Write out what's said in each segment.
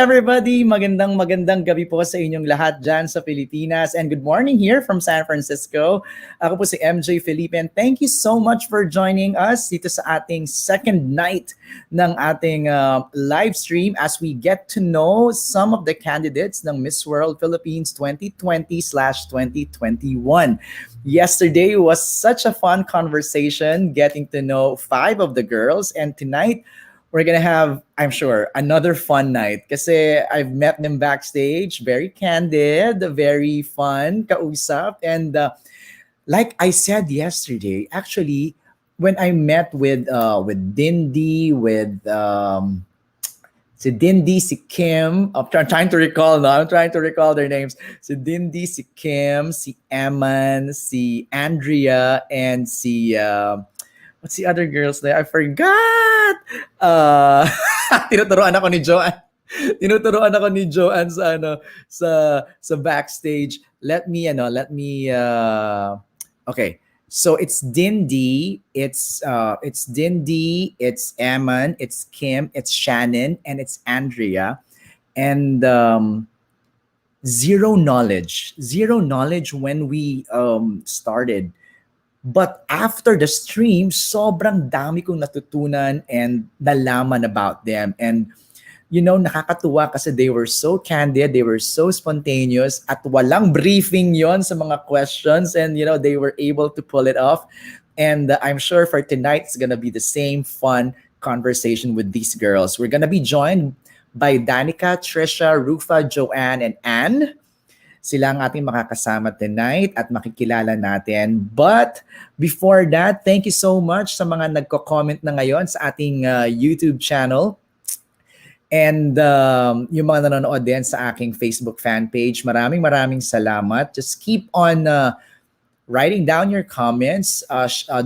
everybody! Magandang gabi po sa inyong lahat dyan sa Pilipinas, and good morning here from San Francisco. Ako po si MJ Felipe, and thank you so much for joining us dito sa ating second night ng ating live stream as we get to know some of the candidates ng Miss World Philippines 2020/2021. Yesterday was such a fun conversation getting to know 5 of the girls, and tonight we're gonna have, I'm sure, another fun night. Kasi I've met them backstage, very candid, very fun, kausap. And like I said yesterday, actually, when I met with Dindy, with si Dindy, si Kim, trying to recall now, I'm trying to recall their names. Si Dindy, si Kim, si Eman, si Andrea, and si what's the other girls there? I forgot. Tinuturuan ako ni Joanne. Tinuturuan ako ni Joanne sa backstage. Let me okay. So it's Dindy, it's Dindy, it's Eman, it's Kim, it's Shannon, and it's Andrea. And zero knowledge when we started. But after the stream, sobrang dami kong natutunan and nalaman about them. And, you know, nakakatuwa kasi they were so candid, they were so spontaneous, at walang briefing yon sa mga questions. And, you know, they were able to pull it off. And I'm sure for tonight, it's gonna be the same fun conversation with these girls. We're gonna be joined by Danica, Trisha, Rufa, Joanne, and Anne. Sila ang ating makakasama tonight at makikilala natin. But before that, thank you so much sa mga nagko-comment na ngayon sa ating YouTube channel. And yung mga nanonood din sa aking Facebook fan page, maraming salamat. Just keep on writing down your comments,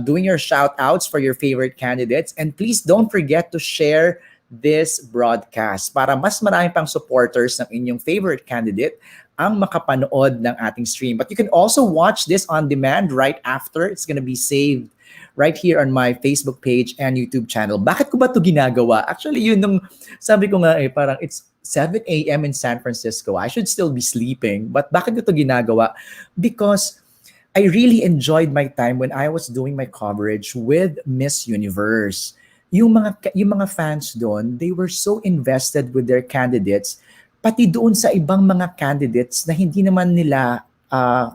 doing your shout-outs for your favorite candidates. And please don't forget to share this broadcast para mas marami pang supporters ng inyong favorite candidate ang makapanood ng ating stream. But you can also watch this on demand right after. It's gonna be saved right here on my Facebook page and YouTube channel. Bakit ko ba ito ginagawa? Actually, yun nung sabi ko nga parang it's 7 a.m. in San Francisco. I should still be sleeping. But bakit ko ito ginagawa? Because I really enjoyed my time when I was doing my coverage with Miss Universe. Yung mga fans doon, they were so invested with their candidates, pati doon sa ibang mga candidates na hindi naman nila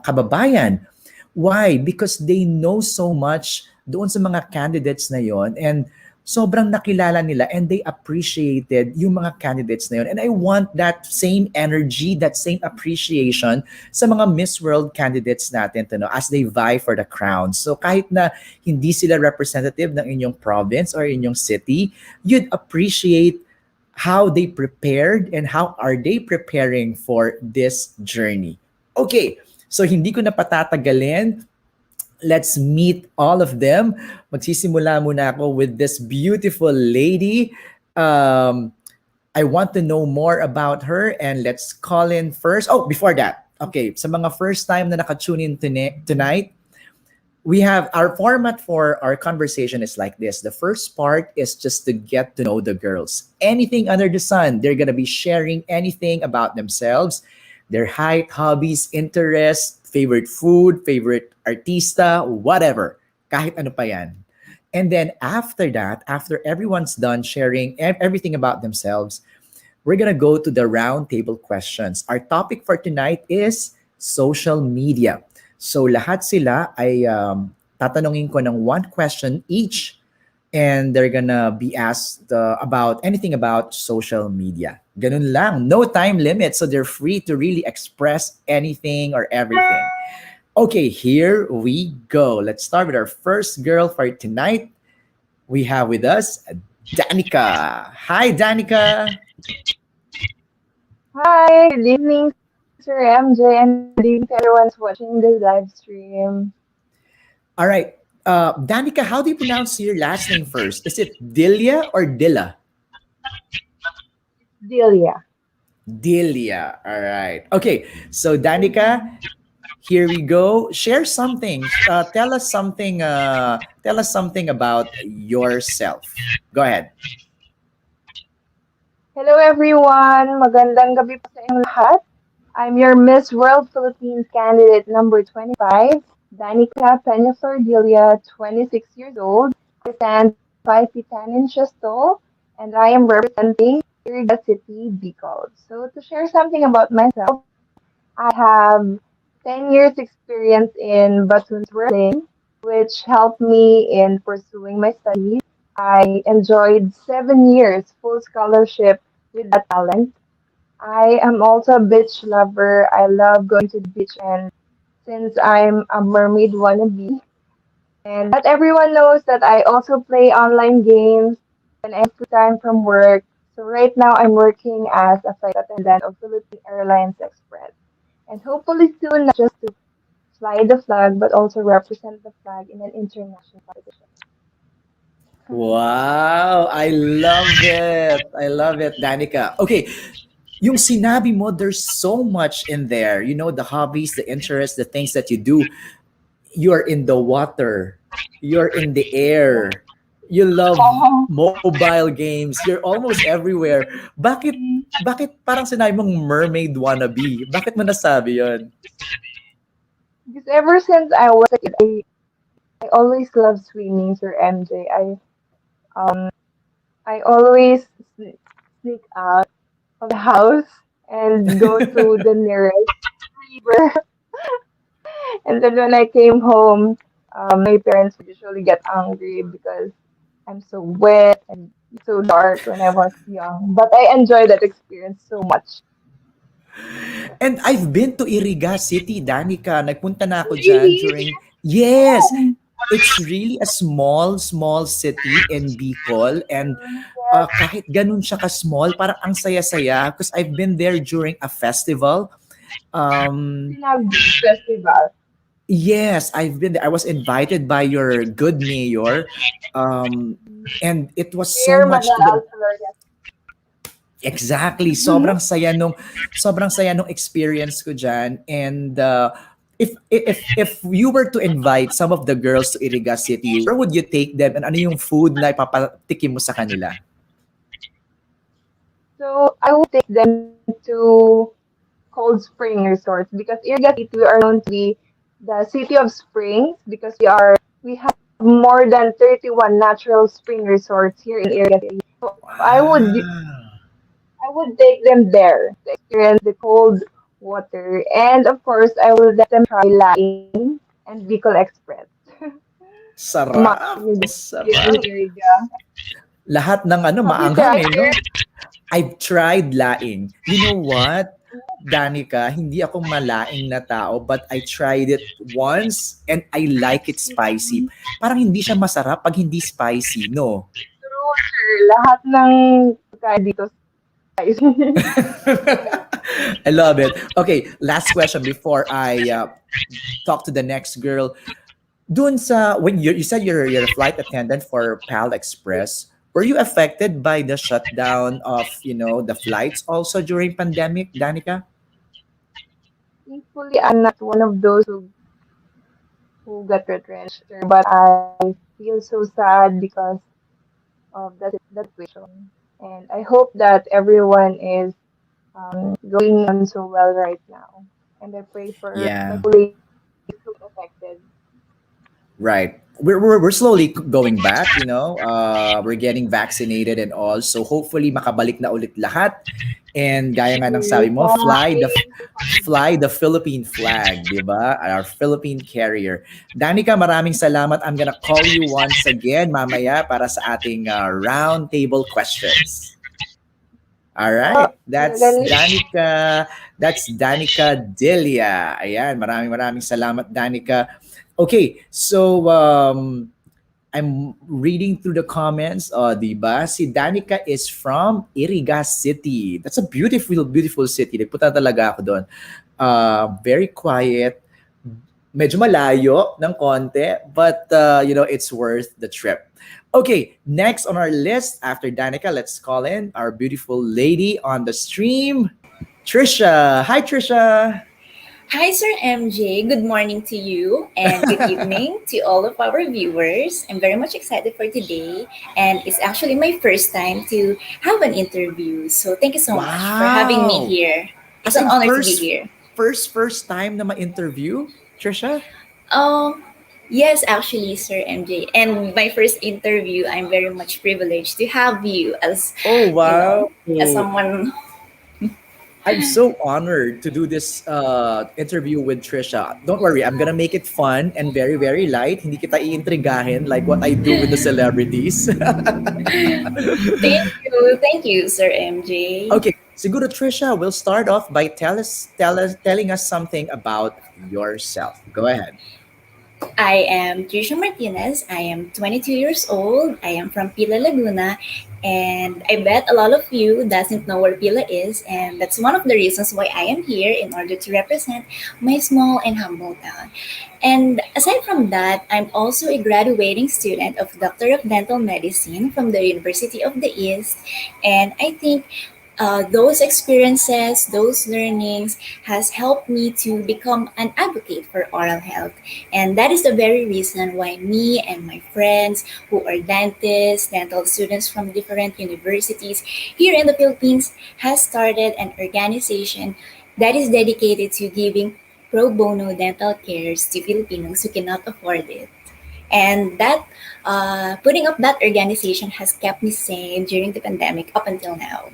kababayan. Why? Because they know so much doon sa mga candidates na yon, and sobrang nakilala nila and they appreciated yung mga candidates na yon. And I want that same energy, that same appreciation sa mga Miss World candidates natin as they vie for the crown. So kahit na hindi sila representative ng inyong province or inyong city, you'd appreciate how they prepared and how are they preparing for this journey. Okay, so hindi ko na patatagalin. Let's meet all of them. Magsisimula muna ako with this beautiful lady. I want to know more about her, and let's call in first. Oh, before that, okay, sa mga first time na naka-tune in tonight, we have our format for our conversation is like this. The first part is just to get to know the girls. Anything under the sun. They're going to be sharing anything about themselves, their height, hobbies, interests, favorite food, favorite artista, whatever. Kahit ano pa yan. And then after that, after everyone's done sharing everything about themselves, we're going to go to the round table questions. Our topic for tonight is social media. So lahat sila ay tatanungin ko ng one question each, and they're gonna be asked about anything about social media. Ganun lang, no time limit, so they're free to really express anything or everything. Okay, here we go. Let's start with our first girl for tonight. We have with us Danica. Hi, Danica. Hi, good evening, Sir MJ, and good evening to everyone who's watching this live stream. All right. Danica, how do you pronounce your last name first? Is it Dilla or Dilla? Delia. Dilla. All right. Okay. So Danica, here we go. Share something. Tell us something. Tell us something about yourself. Go ahead. Hello everyone! Magandang gabi po sa inyong lahat. I'm your Miss World Philippines candidate number 25, Danica Dilla, 26 years old. I stand 5 feet 10 inches tall, and I am representing Iriga City, Bicol. So to share something about myself, I have 10 years experience in Batun's wrestling, which helped me in pursuing my studies. I enjoyed 7 years full scholarship with that talent. I am also a beach lover. I love going to the beach, and since I'm a mermaid wannabe, and not everyone knows that I also play online games when I have free time from work. So right now I'm working as a flight attendant of Philippine Airlines Express. And hopefully soon not just to fly the flag but also represent the flag in an international competition. Wow, I love it. I love it, Danica. Okay, yung sinabi mo, there's so much in there. You know, the hobbies, the interests, the things that you do. You're in the water. You're in the air. You love mobile games. You're almost everywhere. Bakit parang sinabi mong mermaid wannabe? Bakit mo nasabi yon? Because ever since I was a kid, I always loved swimming, Sir MJ. Um I always sneak out of the house and go to the nearest river. And then when I came home, my parents would usually get angry because I'm so wet and so dark when I was young. But I enjoyed that experience so much. And I've been to Iriga City, Danica. Nagpunta na ako dyan Really? during... Yes! It's really a small city in Bicol. And kahit ganun siya ka-small, parang ang saya-saya. Because I've been there during a festival. Um, Sinag Festival. yes, I've been there. I was invited by your good mayor. Um, and it was so Mayor much Manuel to the... Alflores. Exactly. Sobrang saya nung experience ko diyan, and if you were to invite some of the girls to Iriga City, where would you take them and ano yung food na ipapatikim mo sa kanila? So I would take them to Cold Spring Resorts because Iriga City we are known to be the city of springs because we have more than 31 natural spring resorts here in Iriga City. So Wow. I would take them there to experience the cold water. And of course, I will let them try Laing and Bicol Express. The must Sarap. here in Sarap. Iriga. Lahat ng ano Have you maanghang tried eh, here? no? I've tried laing. You know what? Danica, hindi ako malaing na tao, but I tried it once and I like it spicy. Parang hindi siya masarap pag hindi spicy, no? True, sir. Lahat ng pagkain dito guys. I love it. Okay, last question before I talk to the next girl. Dun sa when you said you're a flight attendant for PAL Express, were you affected by the shutdown of the flights also during pandemic, Danica? Thankfully, I'm not one of those who got retrenched, sir, but I feel so sad because of that situation. And I hope that everyone is going on so well right now. And I pray for my Yeah. colleagues who affected. Right. We're slowly going back, we're getting vaccinated and all. So hopefully makabalik na ulit lahat. And gaya nga ng sabi mo, fly the Philippine flag, 'di ba? Our Philippine carrier. Danica, maraming salamat. I'm gonna call you once again mamaya para sa ating round table questions. All right. That's Danica Dilla. Ayan, maraming salamat, Danica. Okay, so I'm reading through the comments. Diba? Si Danica is from Iriga City. That's a beautiful city. Nagpunta talaga ako doon. Very quiet. Medyo malayo ng konti, but it's worth the trip. Okay, next on our list after Danica, let's call in our beautiful lady on the stream, Trisha. Hi, Trisha. Hi, Sir MJ. Good morning to you and good evening to all of our viewers. I'm very much excited for today, and it's actually my first time to have an interview. So, thank you so much for having me Wow! here. It's As an in honor to be here. first time na ma-interview, Trisha? Um, yes, actually, Sir MJ. And my first interview, I'm very much privileged to have you as, Oh, wow! as someone. I'm so honored to do this interview with Trisha. Don't worry, I'm gonna make it fun and very, very light. Hindi kita iintrigahin like what I do with the celebrities. Thank you, Sir MJ. Okay, siguro Trisha, we'll start off by telling us something about yourself. Go ahead. I am Trisha Martinez. I am 22 years old. I am from Pila, Laguna. And I bet a lot of you doesn't know where Pila is. And that's one of the reasons why I am here in order to represent my small and humble town. And aside from that, I'm also a graduating student of Doctor of Dental Medicine from the University of the East. And I think those experiences, those learnings has helped me to become an advocate for oral health. And that is the very reason why me and my friends who are dentists, dental students from different universities here in the Philippines has started an organization that is dedicated to giving pro bono dental cares to Filipinos who cannot afford it. And that putting up that organization has kept me sane during the pandemic up until now.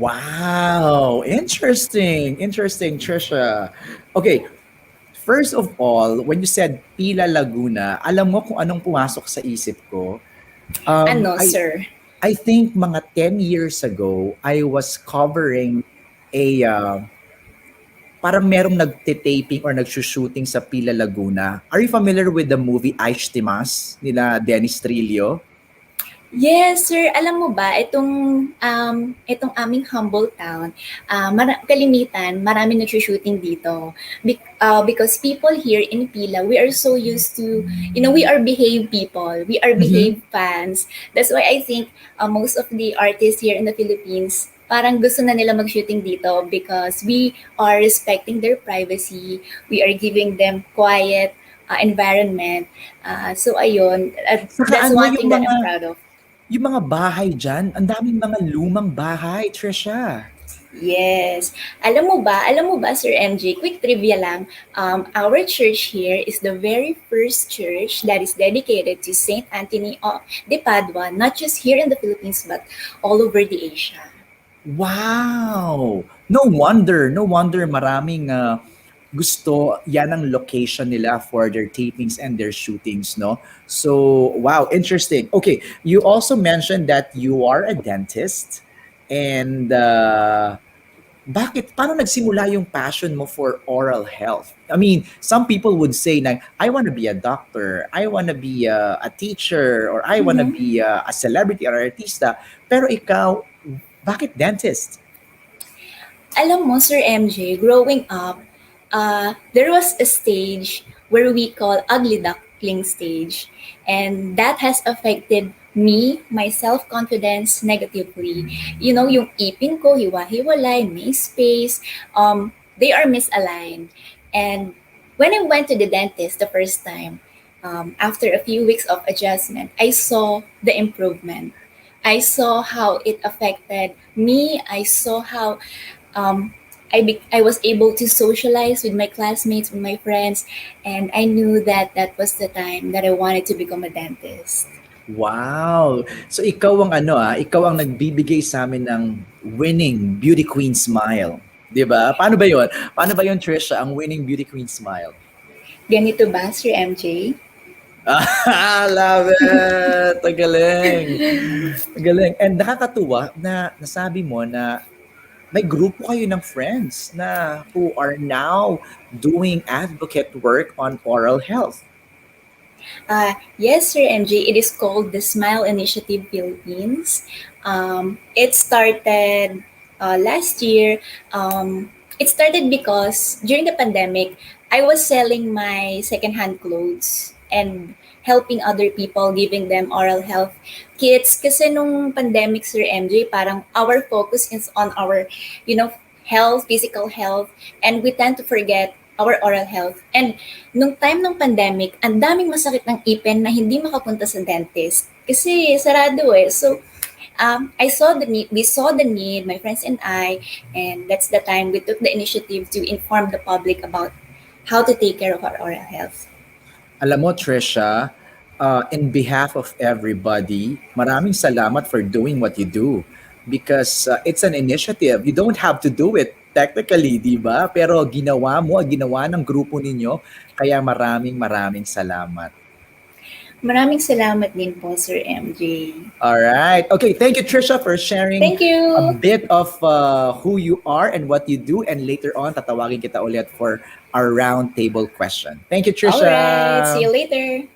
Wow, interesting. Interesting, Trisha. Okay, first of all, when you said Pila Laguna, alam mo kung anong pumasok sa isip ko? Um, Ano, I sir? I think mga 10 years ago, I was covering a parang merong nagte-taping or nagshooting sa Pila Laguna. Are you familiar with the movie Aish Timas nila Dennis Trillo? Yes, sir. Alam mo ba, itong aming humble town, kalimitan, marami nagsushooting dito. Because people here in Pila, we are so used to, we are behave people. We are Mhm. behave fans. That's why I think most of the artists here in the Philippines, parang gusto na nila mag-shooting dito because we are respecting their privacy. We are giving them quiet environment. So ayun, Saka that's ano one thing that I'm proud of. yung mga bahay diyan, ang daming mga lumang bahay, Trisha. Yes. Alam mo ba, Sir MJ, quick trivia lang, our church here is the very first church that is dedicated to Saint Anthony de Padua, not just here in the Philippines, but all over the Asia. Wow! No wonder maraming gusto yan ang location nila for their tapings and their shootings, no? So, wow, interesting. Okay, you also mentioned that you are a dentist and bakit, paano nagsimula yung passion mo for oral health? I mean, some people would say na, I want to be a doctor, I want to be a teacher, or I want to Mhm. be a celebrity or artista. Pero ikaw, bakit dentist? Alam mo, Sir MJ, growing up, there was a stage where we call ugly duckling stage. And that has affected me, my self-confidence negatively. Yung ipin ko, hiwa-hiwalay, may space, they are misaligned. And when I went to the dentist the first time, after a few weeks of adjustment, I saw the improvement. I saw how it affected me. I saw how I was able to socialize with my classmates, with my friends, and I knew that that was the time that I wanted to become a dentist. Wow! So ikaw ang nagbibigay sa amin ng winning beauty queen smile. 'Di ba? Paano ba 'yon? Paano ba 'yon, Trisha, ang winning beauty queen smile? Ganito ba, Sir MJ? Ah, love it! Ang galing! Ang galing. And nakakatuwa na nasabi mo na may grupo kayo ng friends na who are now doing advocate work on oral health. Yes, Sir MJ, it is called the Smile Initiative Philippines. It started last year. It started because during the pandemic, I was selling my secondhand clothes and helping other people, giving them oral health kits. Kasi nung pandemic, Sir MJ, parang our focus is on our, you know, health, physical health, and we tend to forget our oral health. And nung time ng pandemic, ang daming masakit ng ipin na hindi makapunta sa dentist kasi sarado eh. So, I saw the need, we saw the need, my friends and that's the time we took the initiative to inform the public about how to take care of our oral health. Alam mo, Trisha, in behalf of everybody, maraming salamat for doing what you do. Because it's an initiative. You don't have to do it technically, di ba? Pero ginawa mo, ginawa ng grupo ninyo. Kaya maraming salamat. Maraming salamat din po, Sir MJ. All right. Okay, thank you, Trisha, for sharing Thank a you! bit of who you are and what you do. And later on, tatawagin kita ulit for our roundtable question. Thank you, Trisha. Alright, see you later!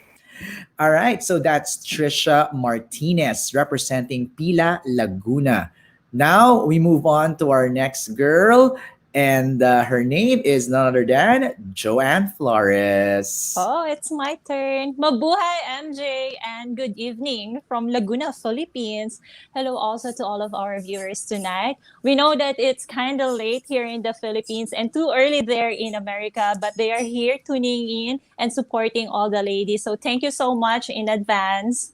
All right, so that's Trisha Martinez representing Pila, Laguna. Now we move on to our next girl, and her name is none other than Joanne Flores. Oh, it's my turn. Mabuhay, MJ, and good evening from Laguna, Philippines. Hello also to all of our viewers tonight. We know that it's kind of late here in the Philippines and too early there in America, but they are here tuning in and supporting all the ladies. So thank you so much in advance.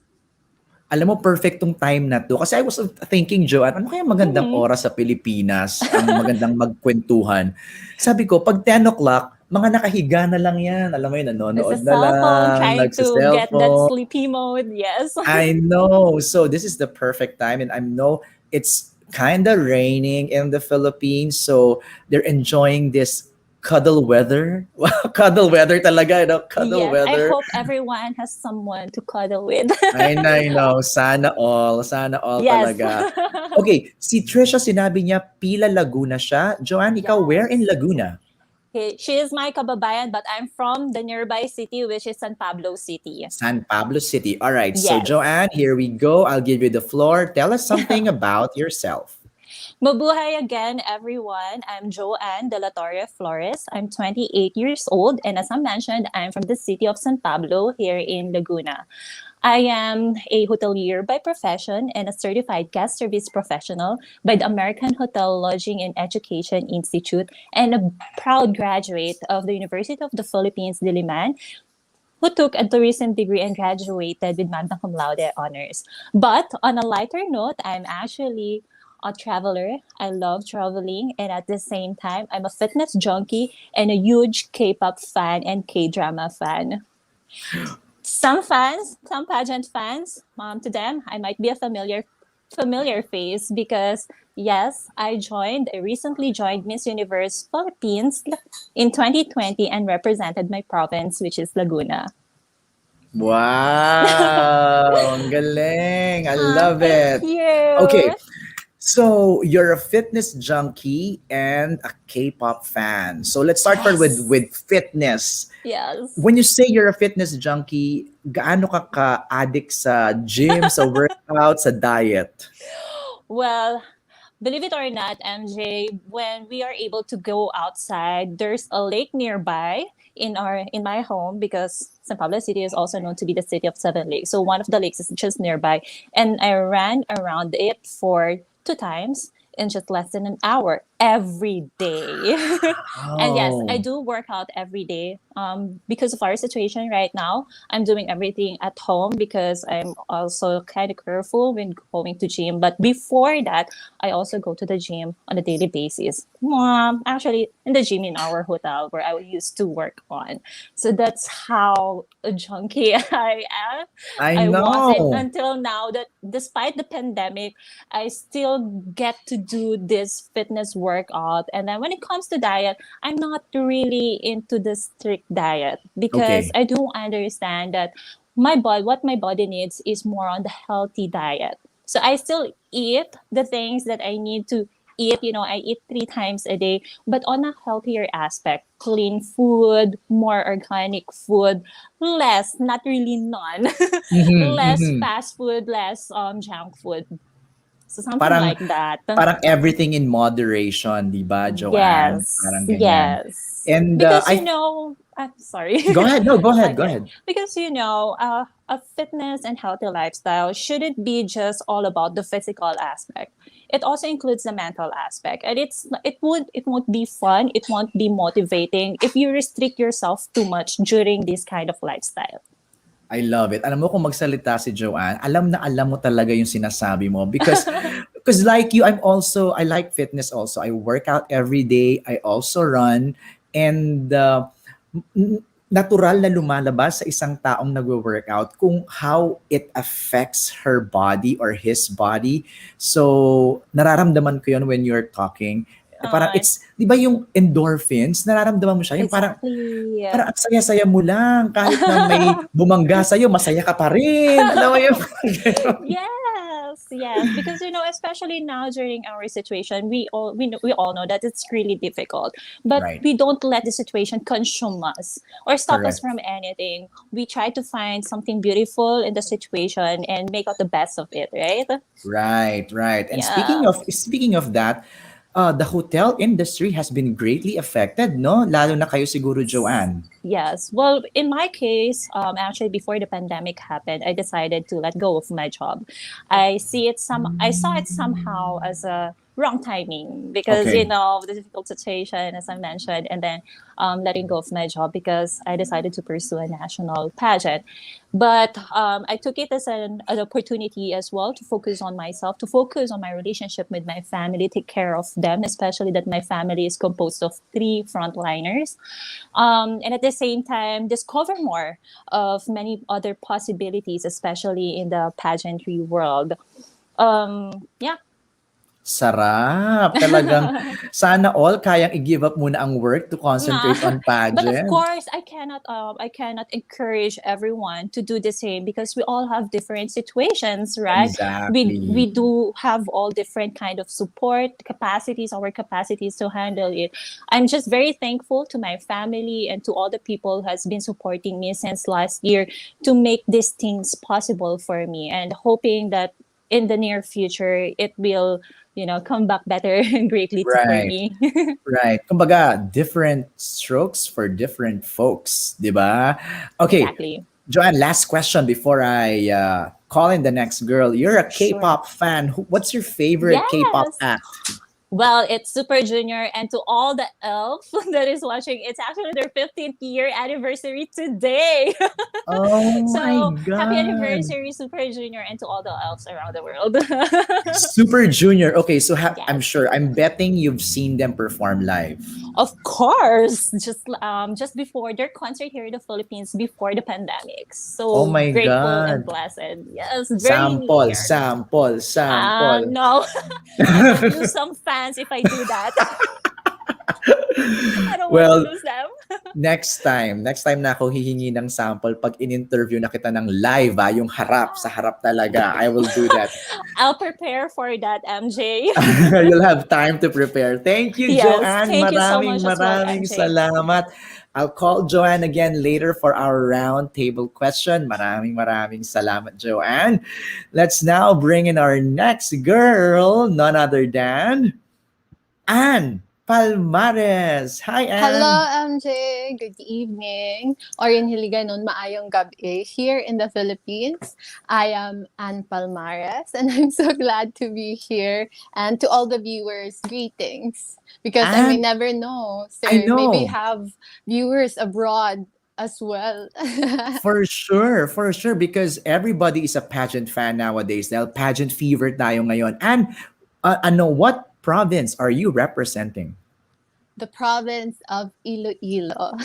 Alam mo, perfect tong time na to. Kasi I was thinking, Joanne, ano kaya magandang oras sa Pilipinas ang magandang magkwentuhan? Sabi ko, pag 10 o'clock, mga nakahiga na lang yan. Alam mo yun, nanonood It's a na cell phone, lang, trying to get that nagsa-cellphone. sleepy mode. Yes. I know. So this is the perfect time. And I know it's kind of raining in the Philippines. So they're enjoying this cuddle weather. Cuddle weather talaga, you know? Cuddle Yes, I weather. hope everyone has someone to cuddle with. I know. Sana all. Sana all Yes. talaga. Okay, si Trisha sinabi niya Pila Laguna siya. Joanne, ikaw where in Laguna? She is my kababayan, but I'm from the nearby city, which is San Pablo City. San Pablo City. All right. So Yes. Joanne, here we go. I'll give you the floor. Tell us something about yourself. Mabuhay again, everyone. I'm Joanne de la Torre Flores. I'm 28 years old, and as I mentioned, I'm from the city of San Pablo here in Laguna. I am a hotelier by profession and a certified guest service professional by the American Hotel Lodging and Education Institute, and a proud graduate of the University of the Philippines, Diliman, who took a tourism degree and graduated with magna cum laude honors. But on a lighter note, I'm actually a traveler. I love traveling, and at the same time, I'm a fitness junkie and a huge K-pop fan and K-drama fan. Some fans, some pageant fans, to them, I might be a familiar face because yes, I recently joined Miss Universe Philippines in 2020 and represented my province, which is Laguna. Wow. Ang galing. I love Thank it. you. Okay. So you're a fitness junkie and a K-pop fan. So let's start first with fitness. Yes. When you say you're a fitness junkie, gaano ka addict sa gym, sa workout, sa diet? Well, believe it or not, MJ, when we are able to go outside, there's a lake nearby in my home because San Pablo City is also known to be the city of seven lakes. So one of the lakes is just nearby, and I ran around it for 2 times in just less than an hour every day. And yes, I do work out every day. Because of our situation right now, I'm doing everything at home because I'm also kind of careful when going to gym. But before that, I also go to the gym on a daily basis. Actually, in the gym in our hotel where I used to work on. So that's how a junkie I am. I wasn't know. until now that despite the pandemic, I still get to do this fitness workout. And then when it comes to diet, I'm not really into the strict diet because Okay. I do understand that what my body needs is more on the healthy diet. So I still eat the things that I need to eat. I eat 3 times a day, but on a healthier aspect, clean food, more organic food, less, not really none, Mhm, less mhm. fast food, less junk food. So something Parang like that. parang everything in moderation, di ba, Joanne? Yes, Parang ganyan. yes. And Because I you know, I'm sorry. Go ahead. No, go ahead. Go Okay. ahead. Because, a fitness and healthy lifestyle shouldn't be just all about the physical aspect. It also includes the mental aspect. And it won't be fun, it won't be motivating if you restrict yourself too much during this kind of lifestyle. I love it. Alam mo kung magsalita si Joanne, alam na alam mo talaga yung sinasabi mo because like you, I like fitness also. I work out every day. I also run and natural na lumalabas sa isang taong nagwo-workout kung how it affects her body or his body. So, nararamdaman ko yun when you're talking. Parang Uh, it's, di ba yung endorphins, nararamdaman mo siya, yung parang exactly. parang ang saya-saya mo lang. Kahit na may bumangga sa'yo, masaya ka pa rin. Alam mo yung Yes, yes, because especially now during our situation, we all know that it's really difficult, but Right. we don't let the situation consume us or stop us Correct. from anything. We try to find something beautiful in the situation and make out the best of it, right? Right, right. And Yes. speaking of that, the hotel industry has been greatly affected, no? Lalo na kayo siguro, Joanne. Yes. Well, in my case, actually, before the pandemic happened, I decided to let go of my job. I saw it somehow as a wrong timing because Okay. the difficult situation, as I mentioned, and then letting go of my job because I decided to pursue a national pageant. But I took it as an opportunity as well to focus on myself, to focus on my relationship with my family, take care of them, especially that my family is composed of three frontliners, and at the same time discover more of many other possibilities, especially in the pageantry world. Yeah. Sarap. Talagang sana all kayang i-give up muna ang work to Nah. concentrate on But of pageant. course, I cannot encourage everyone to do the same because we all have different situations, right? We Exactly. do have all different kind of support capacities, our capacities to handle it. I'm just very thankful to my family and to all the people who has been supporting me since last year to make these things possible for me, and hoping that in the near future it will come back better and greatly for Right. me. Right. Kumbaga, different strokes for different folks, 'di ba? Okay, Exactly. Joanne, last question before I call in the next girl. You're a Sure. K-pop fan. What's your favorite K-pop Yes. act? Well, it's Super Junior, and to all the elves that is watching, it's actually their 15th year anniversary today. Oh my So happy God. anniversary, Super Junior, and to all the elves around the world. Super Junior. Okay, so I'm Yes. sure, I'm betting you've seen them perform live. Of course, just before their concert here in the Philippines before the pandemic. Oh So my grateful and God. blessed. Yes, very Sample, near. sample, sample. No, I might lose some fans if I do that. I don't want to Well, lose them. next time na ako hihingi ng sample pag in-interview na kita ng live, yung harap, sa harap talaga. I will do that. I'll prepare for that, MJ. You'll have time to prepare. Thank you, Yes, Joanne. thank you so Maraming much as well, maraming MJ. salamat. I'll call Joanne again later for our round table question. Maraming maraming salamat, Joanne. Let's now bring in our next girl, none other than Anne Palmares. Hi, Hello, Anne. MJ. Good evening. Or in Hiligaynon, maayong gabi. Here in the Philippines, I am Anne Palmares, and I'm so glad to be here. And to all the viewers, greetings. Because I may Anne, never know, I sir, maybe know. have viewers abroad as well. For sure, because everybody is a pageant fan nowadays. Dahil pageant fever tayo ngayon. And what province are you representing? The province of Iloilo.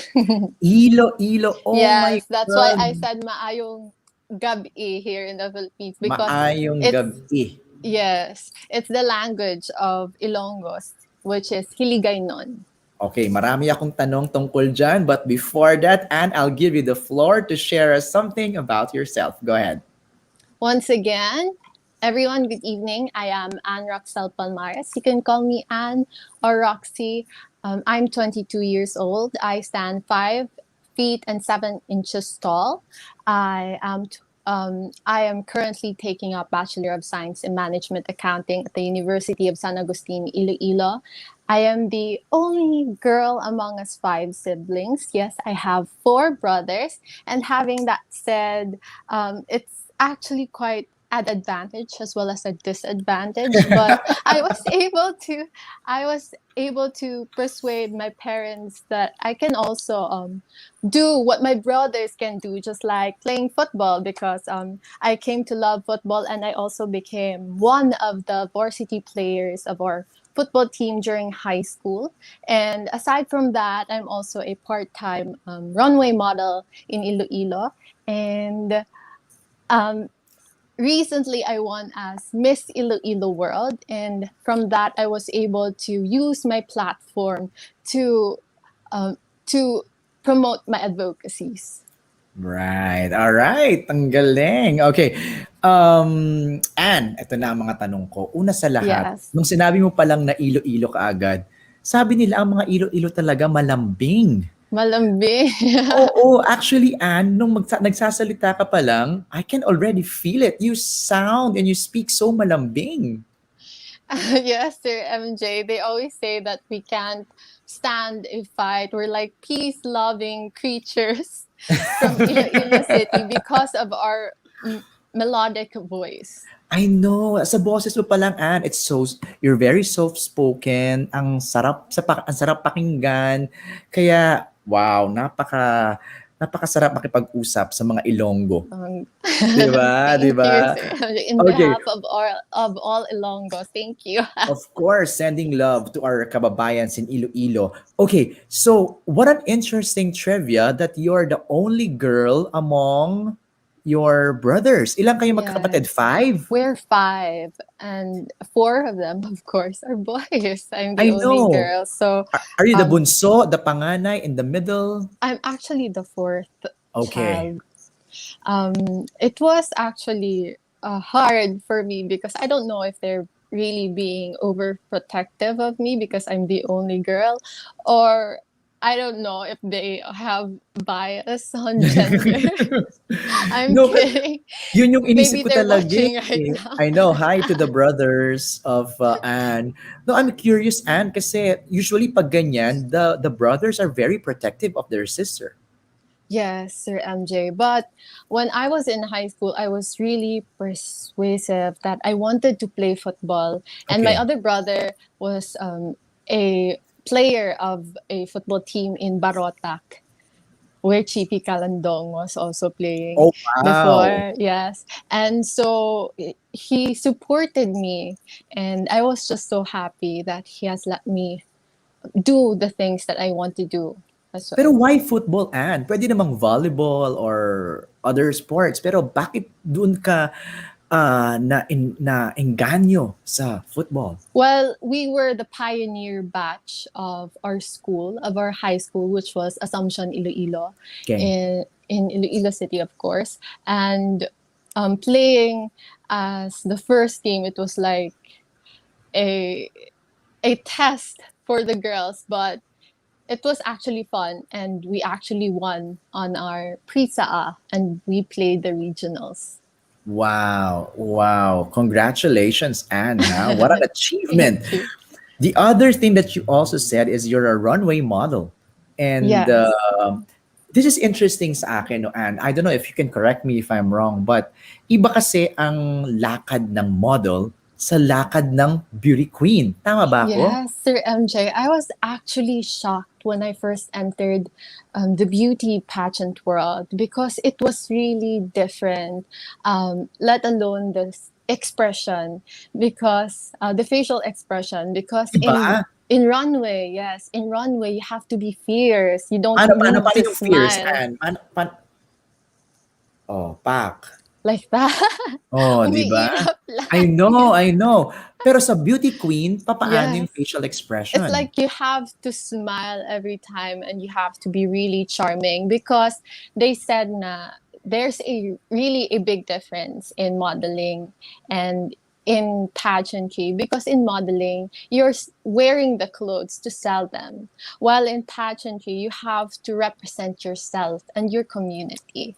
Iloilo. Oh my Yes, that's why I God. said maayong gabi here in the Philippines because Maayong it's gabi. yes, it's the language of Ilonggos, which is Hiligaynon. Okay, marami akong tanong tungkol dyan. But before that, Anne, I'll give you the floor to share us something about yourself. Go ahead. Once again, everyone, good evening. I am Anne Roxel Palmares. You can call me Anne or Roxy. I'm 22 years old. I stand 5 feet and 7 inches tall. I am I am currently taking up Bachelor of Science in Management Accounting at the University of San Agustin, Iloilo. I am the only girl among us five siblings. Yes, I have four brothers. And having that said, it's actually quite an advantage as well as a disadvantage. But I was able to persuade my parents that I can also do what my brothers can do, just like playing football, because I came to love football and I also became one of the varsity players of our football team during high school. And aside from that, I'm also a part time runway model in Iloilo. And um, recently, I won as Miss Iloilo World. And from that, I was able to use my platform to, um, to promote my advocacies. Right. All right. Ang galing. Okay. Anne, ito na ang mga tanong ko. Una sa lahat, Yes. nung sinabi mo palang na ilo-ilo ka agad, sabi nila ang mga ilo-ilo talaga malambing. Malambing. Oo, actually, Anne, nung nagsasalita ka pa lang, I can already feel it. You sound and you speak so malambing. Yes, sir, MJ. They always say that we can't stand a fight. We're like peace-loving creatures from Iloilo City because of our melodic voice. I know, sa boses mo pa lang, Anne, you're very soft-spoken, ang sarap pakinggan. Kaya, wow, napakasarap makipag-usap sa mga Ilonggo. 'Di ba? 'Di Thank you, ba? sir. In Okay, behalf of all Ilonggos, thank you. of course, sending love to our kababayans in Iloilo. Okay, so what an interesting trivia that you're the only girl among your brothers. Ilan kayo magkakapatid? Yes. 5? We're five, and four of them, of course, are boys. I'm the I only know. girl, so Are you the um, bunso, the panganay, in the middle? I'm actually the fourth Okay. child. It was actually hard for me because I don't know if they're really being overprotective of me because I'm the only girl, or I don't know if they have bias on gender. I'm No, kidding. yun yung Maybe inisip ko they're talaga watching right eh. now. I know, hi to the brothers of Anne. No, I'm curious, Anne, kasi usually pag ganyan, the brothers are very protective of their sister. Yes, Sir MJ. But when I was in high school, I was really persuasive that I wanted to play football. And my Okay. other brother was a player of a football team in Barotac, where Chippy Calandong was also playing Oh, wow. before. Yes. And so he supported me. And I was just so happy that he has let me do the things that I want to do as Pero well. why football, Anne? Pwede namang volleyball or other sports. Pero bakit doon ka na engganyo sa football? Well, we were the pioneer batch of our school, of our high school, which was Assumption Iloilo, Okay. in Iloilo City, of course. And playing as the first team, it was like a a test for the girls, but it was actually fun, and we actually won on our pre-saa, and we played the regionals. Wow. Wow. Congratulations, Anne. Huh? What an achievement. Thank you. The other thing that you also said is you're a runway model. And Yes. this is interesting sa akin, no, Anne. I don't know if you can correct me if I'm wrong, but iba kasi ang lakad ng model sa lakad ng beauty queen. Tama ba ako? Yes, Sir MJ. I was actually shocked when I first entered the beauty pageant world because it was really different, let alone the expression, because the facial expression, because Iba? in runway, yes, in runway, you have to be fierce. You don't Paano need to yung fierce, smile Anne? Oh, pak. like that. Oh, di ba? Umiirap lang. I know. Pero sa beauty queen, papaano yung Yes. facial It's expression? like you have to smile every time and you have to be really charming because they said na there's a big difference in modeling and in pageantry, because in modeling you're wearing the clothes to sell them, while in pageantry you have to represent yourself and your community.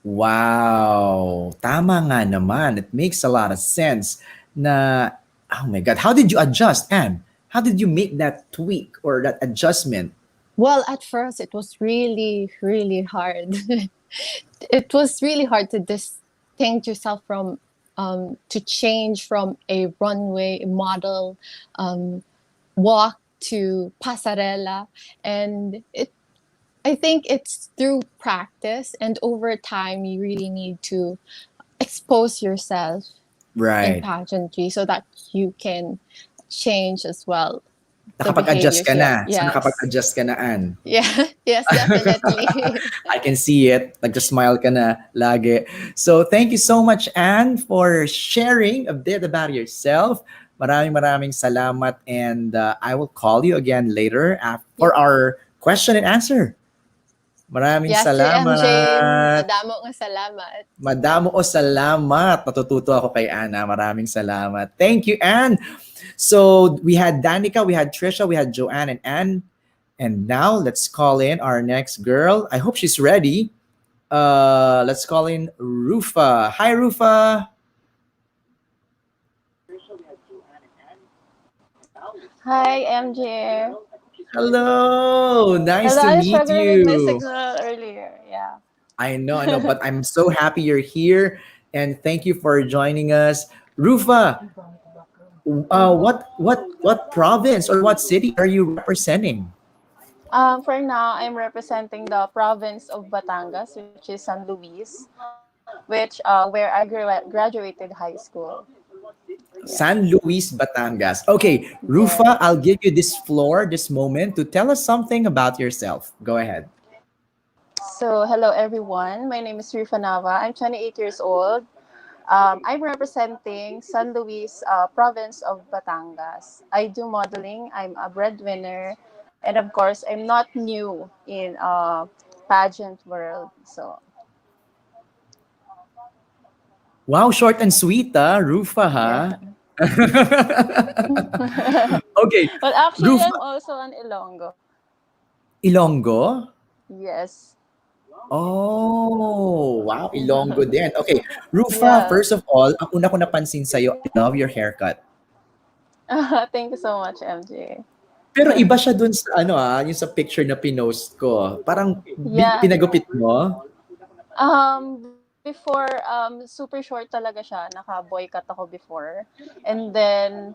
Wow. Tama nga naman. It makes a lot of sense na, oh my God, how did you adjust, Anne? How did you make that tweak or that adjustment? Well, at first, it was really, really hard. It was really hard to distinct yourself from, to change from a runway model um, walk to pasarela. And I think it's through practice, and over time, you really need to expose yourself in Right. pageantry so that you can change as well the Nakapag-adjust behaviors ka you have. na. So Yes. nakapag-adjust ka na, Anne. Yeah. Yes, definitely. I can see it. Nag-smile ka na lagi. So thank you so much, Anne, for sharing a bit about yourself. Maraming salamat, and I will call you again later for our question and answer. Maraming Yes, Sir MJ. salamat. Madamo nga salamat. Madamo o salamat. Natututo ako kay Anna. Maraming salamat. Thank you, Anne. So we had Danica, we had Trisha, we had Joanne and Anne. And now let's call in our next girl. I hope she's ready. Let's call in Rufa. Hi, Rufa. Hi, MJ. Hello. Nice Hello, to I meet struggled with my you. signal earlier. Yeah. I know, but I'm so happy you're here. And thank you for joining us. Rufa, what province or what city are you representing? For now, I'm representing the province of Batangas, which is San Luis, which where I graduated high school. Yeah. San Luis, Batangas. Okay, Rufa, Yes. I'll give you this floor, this moment to tell us something about yourself. Go ahead. So, hello everyone. My name is Ruffa Nava. I'm 28 years old. I'm representing San Luis province of Batangas. I do modeling. I'm a breadwinner, and of course, I'm not new in pageant world. So Wow, short and sweet, Rufa, yeah. ha? Okay, Well, actually, Rufa, I'm also an Ilonggo. Ilonggo? Yes. Oh, wow, Ilonggo din. Okay, Rufa, Yeah. first of all, ang una ko napansin sa'yo, I love your haircut. Thank you so much, MJ. Pero iba siya dun sa yung sa picture na pinost ko. Parang Yeah. pinagupit mo? Before, super short talaga siya. Naka-boycott ako before. And then,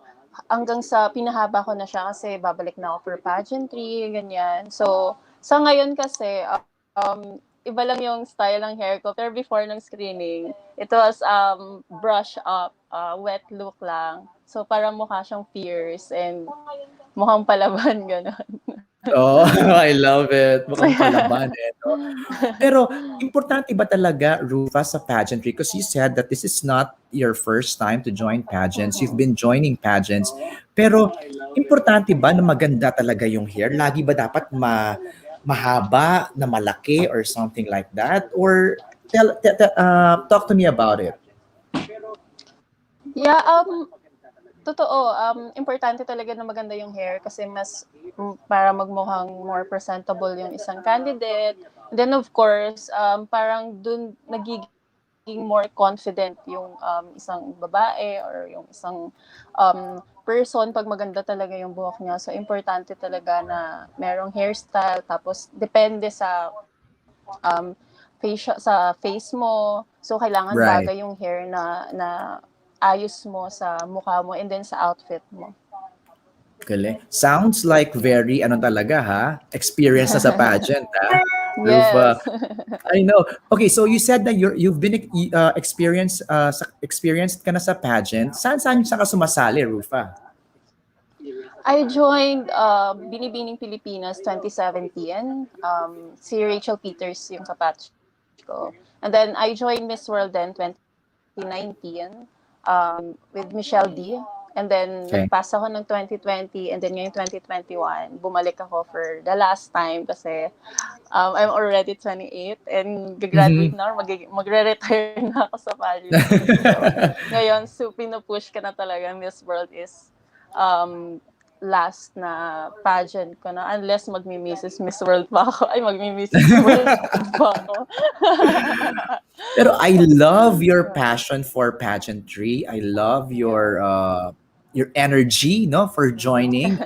hanggang sa pinahaba ko na siya kasi babalik na ako for pageantry, ganyan. So, sa ngayon kasi, iba lang yung style ng hair ko. Pero before ng screening, it was brush up, wet look lang. So, parang mukha siyang fierce and mukhang palaban, gano'n. Oh, I love it. Mukhang palaban eh, no? Pero importante ba talaga, Rufa, sa pageantry? Because you said that this is not your first time to join pageants. You've been joining pageants. Pero importante ba na maganda talaga yung hair? Lagi ba dapat mahaba, na malaki, or something like that? Or talk to me about it. Yeah, totoo, importante talaga na maganda yung hair kasi mas para magmukhang more presentable yung isang candidate. And then of course, parang dun nagiging more confident yung isang babae or yung isang person pag maganda talaga yung buhok niya. So importante talaga na merong hairstyle tapos depende sa face mo. So kailangan Right. bagay yung hair na ayos mo sa mukha mo and then sa outfit mo. Galing. Sounds like very, talaga ha? Experience na sa pageant ha? Rufa. Yes. I know. Okay, so you said that you've been experienced ka na sa pageant. Saan ka sumasali, Rufa? I joined Binibining Pilipinas 2017. Si Rachel Peters yung kapatch ko. And then I joined Miss World then 2019 with Michelle D. And then nagpass ako ng 2020 and then ngayong 2021, bumalik ako for the last time kasi I'm already 28 and gagraduate na or magre-retire na ako sa pageant. So, ngayon, pinupush ka na talaga. Miss World is last na pageant ko na unless magmi-Mrs. Miss World pa ako. Ay, magmi-Mrs. World pa ako. Pero I love your Yeah. passion for pageantry. I love your energy, no, for joining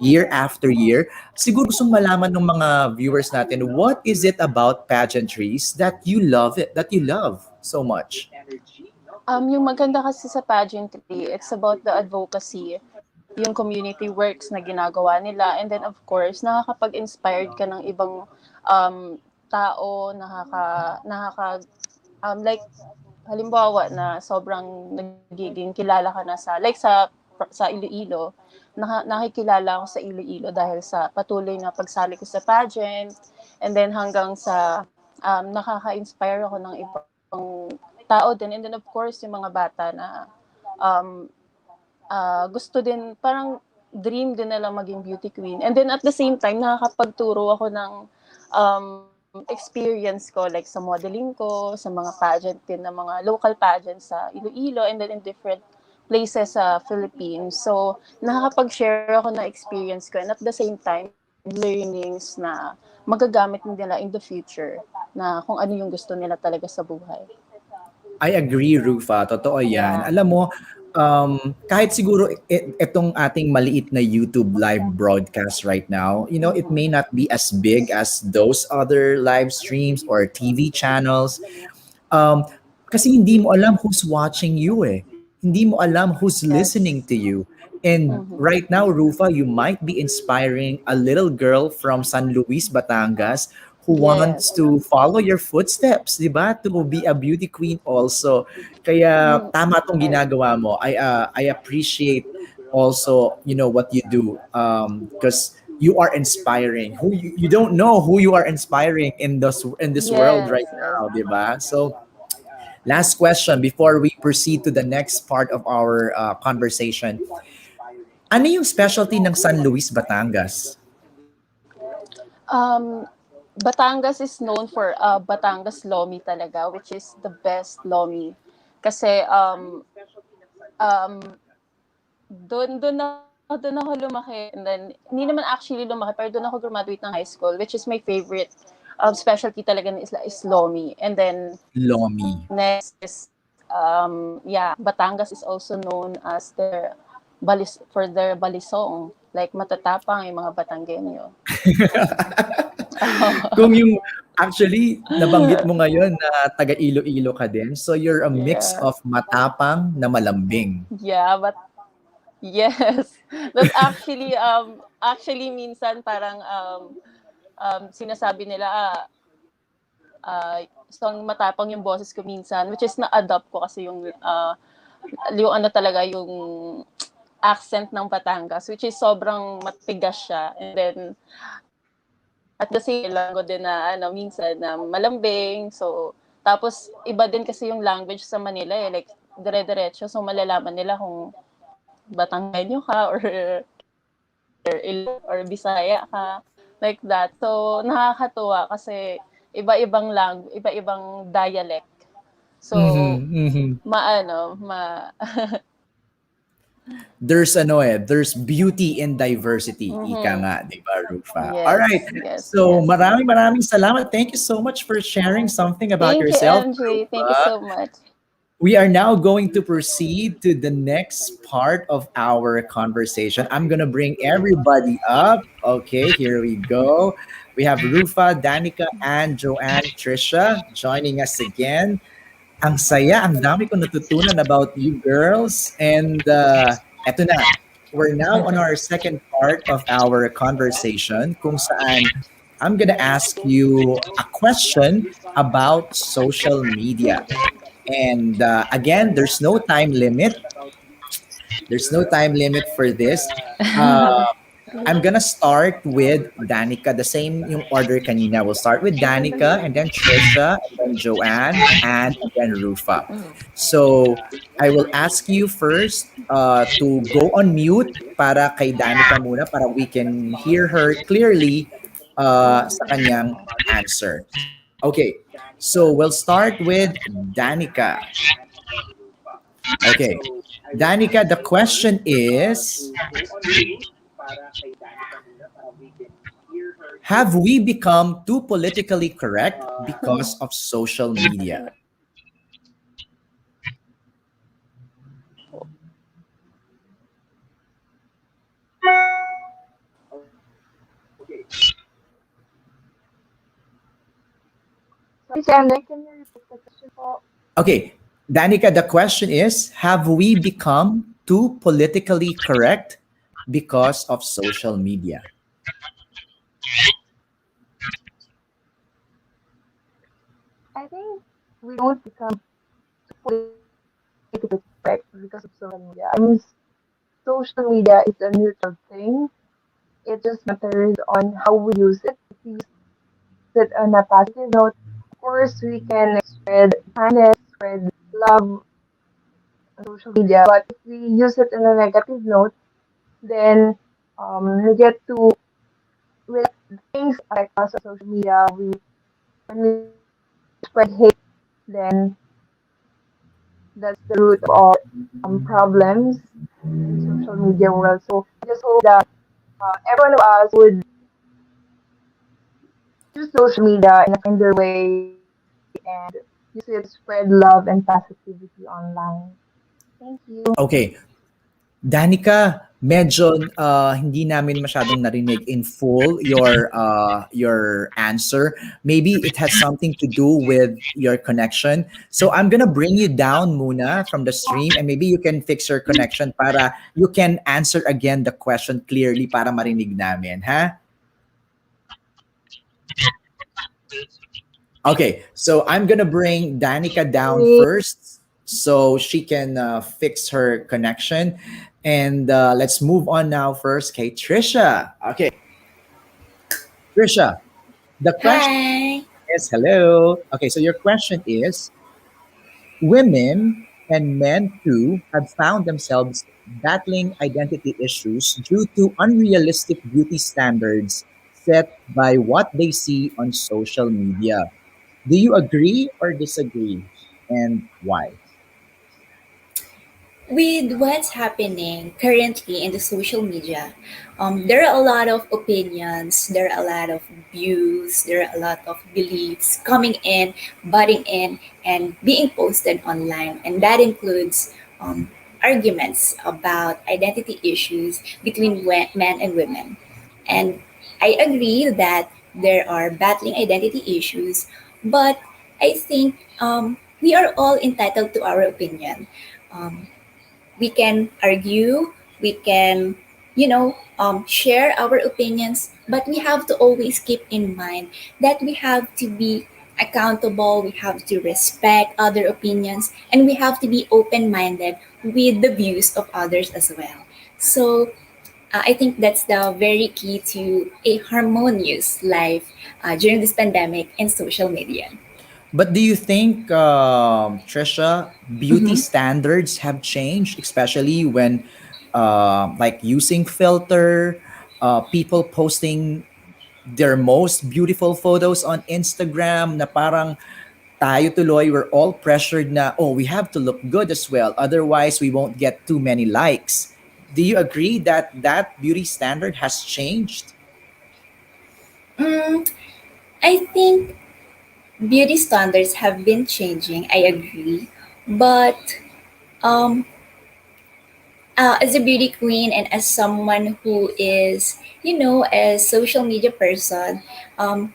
year after year. Siguro gustong malaman ng mga viewers natin, what is it about pageantries that you love it, that you love so much? Yung maganda kasi sa pageantry, it's about the advocacy, yung community works na ginagawa nila, and then of course, nakakapag-inspired ka ng ibang tao, like halimbawa na sobrang nagiging kilala ka na sa Iloilo, nakikilala ako sa Iloilo dahil sa patuloy na pagsali ko sa pageant, and then hanggang sa nakaka-inspire ako ng ibang tao din, and then of course yung mga bata na um, gusto din, parang dream din nila maging beauty queen. And then at the same time, nakakapagturo ako ng experience ko, like sa modeling ko, sa mga pageant din, na mga local pageants sa Iloilo, and then in different places sa Philippines. So, nakakapag-share ako ng experience ko, and at the same time, learnings na magagamit nila in the future, na kung ano yung gusto nila talaga sa buhay. I agree, Rufa. Totoo yan. Yeah. Alam mo, kahit siguro itong ating maliit na YouTube live broadcast right now, it may not be as big as those other live streams or TV channels. Um, Kasi hindi mo alam who's watching you eh. Hindi mo alam who's Yes. listening to you. And right now, Rufa, you might be inspiring a little girl from San Luis, Batangas, who wants Yes. to follow your footsteps, di ba? To be a beauty queen also. Kaya tama tong Right. ginagawa mo. I appreciate also, what you do. Because you are inspiring. You don't know who you are inspiring in this world Yes, right yes. now, di ba? So last question before we proceed to the next part of our conversation. Ano yung specialty ng San Luis, Batangas? Um, Batangas is known for Batangas Lomi talaga, which is the best Lomi. Kasi um, doon ako lumaki, and then hindi naman actually lumaki, pero doon ako graduate ng high school, which is my favorite specialty talaga is Lomi. And then Lomi. next is yeah, Batangas is also known as for their balisong. Like matatapang yung mga Batanggenyo. Kung yung actually nabanggit mo ngayon na taga Iloilo ka din, so you're a mix Yeah. of matapang na malambing. Yeah, but yes. That's actually minsan parang sinasabi nila so matapang yung boses ko minsan, which is na-adopt ko kasi yung ano talaga yung accent ng Batangas, which is sobrang matigas siya, and then at the same lang ko din na minsan na malambing. So tapos iba din kasi yung language sa Manila eh, like dire-diretso, so malalaman nila kung Batanggenyo ka or Bisaya ka, like that. So nakakatuwa kasi iba-ibang dialect. So Mhm. maano ma There's beauty in diversity. Ika mhm. nga, di ba, Rufa? All Yes, right. yes, So, yes. maraming salamat. Thank you so much for sharing something about Thank you, yourself, MJ. Thank you Rufa. so much. We are now going to proceed to the next part of our conversation. I'm going to bring everybody up. Okay, here we go. We have Rufa, Danica, and Joanne, Trisha joining us again. Ang saya, ang dami kong natutunan about you girls. And eto na, we're now on our second part of our conversation kung saan I'm gonna ask you a question about social media. And again, there's no time limit. There's no time limit for this. Uh, I'm gonna start with Danica. The same yung order kanina. We'll start with Danica, and then Trisha, and then Joanne, and then Rufa. So I will ask you first to go on mute para kay Danica muna para we can hear her clearly sa kanyang answer. Okay, so we'll start with Danica. Okay, Danica, the question is, Have we become too politically correct because of social media? Sorry, Chandler, can you repeat the question po? Okay, Danica, the question is, have we become too politically correct because of social media? I think we don't become politically correct because of social media. I mean, social media is a neutral thing. It just matters on how we use it. If we use it on a positive note, of course, we can spread kindness, spread love on social media. But if we use it in a negative note, then we get to with things affect us on social media. We when we spread hate, then that's the root of all problems in social media world. So I just hope that every one of us would use social media in a kinder way and use it to spread love and positivity online. Thank you. Okay, Danica, medyo hindi namin masyadong narinig in full your answer. Maybe it has something to do with your connection. So I'm gonna bring you down muna from the stream and maybe you can fix your connection para you can answer again the question clearly para marinig namin, ha? Okay, so I'm gonna bring Danica down Sorry. first so she can fix her connection. And let's move on now first. Okay, Trisha. Okay, Trisha, the question Hi. is hello. Okay, so your question is women and men too have found themselves battling identity issues due to unrealistic beauty standards set by what they see on social media. Do you agree or disagree? And why? With what's happening currently in the social media, there are a lot of opinions, there are a lot of views, there are a lot of beliefs coming in, butting in, and being posted online. And that includes arguments about identity issues between men and women. And I agree that there are battling identity issues, but I think we are all entitled to our opinion. Um, we can argue, we can, share our opinions, but we have to always keep in mind that we have to be accountable, we have to respect other opinions, and we have to be open minded with the views of others as well. So, I think that's the very key to a harmonious life during this pandemic and social media. But do you think, Trisha, beauty Mm-hmm. standards have changed, especially when, like, using filter, people posting their most beautiful photos on Instagram na parang tayo tuloy, we're all pressured na, oh, we have to look good as well. Otherwise, we won't get too many likes. Do you agree that that beauty standard has changed? Mm, I think beauty standards have been changing, I agree. But um, as a beauty queen and as someone who is, a social media person, um,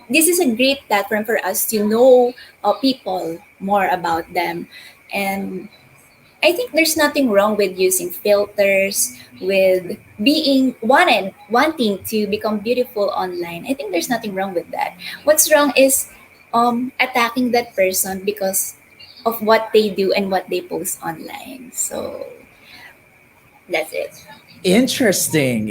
this is a great platform for us to know people more about them. And I think there's nothing wrong with using filters, with wanting to become beautiful online. I think there's nothing wrong with that. What's wrong is attacking that person because of what they do and what they post online. So that's it. Interesting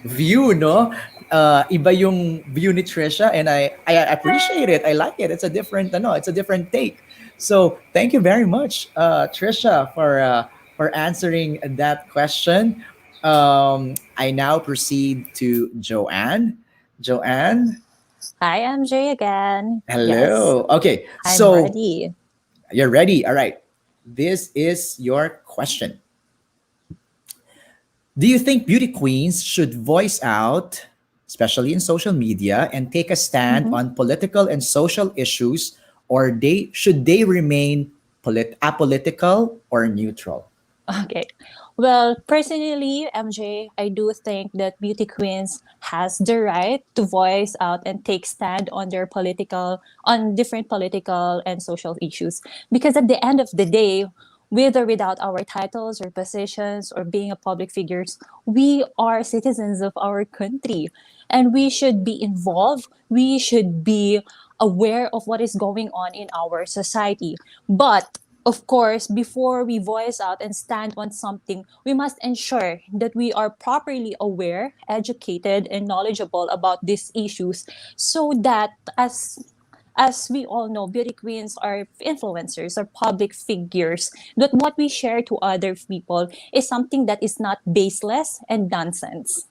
view, no? Iba yung view ni Trisha and I appreciate it. I like it. It's a different, no, it's a different take. So thank you very much, Trisha, for answering that question. I now proceed to Joanne. Joanne, Hi, MJ again. Yes, hello. Okay, I'm so ready. you're ready. All right. This is your question. Do you think beauty queens should voice out, especially in social media, and take a stand Mhm. on political and social issues, or they remain apolitical or neutral? Okay. Well, personally, MJ, I do think that beauty queens has the right to voice out and take stand on their on different political and social issues. Because at the end of the day, with or without our titles or positions or being a public figures, we are citizens of our country, and we should be involved. We should be aware of what is going on in our society. But of course, before we voice out and stand on something, we must ensure that we are properly aware, educated, and knowledgeable about these issues, so that as we all know, beauty queens are influencers or public figures, that what we share to other people is something that is not baseless and nonsense.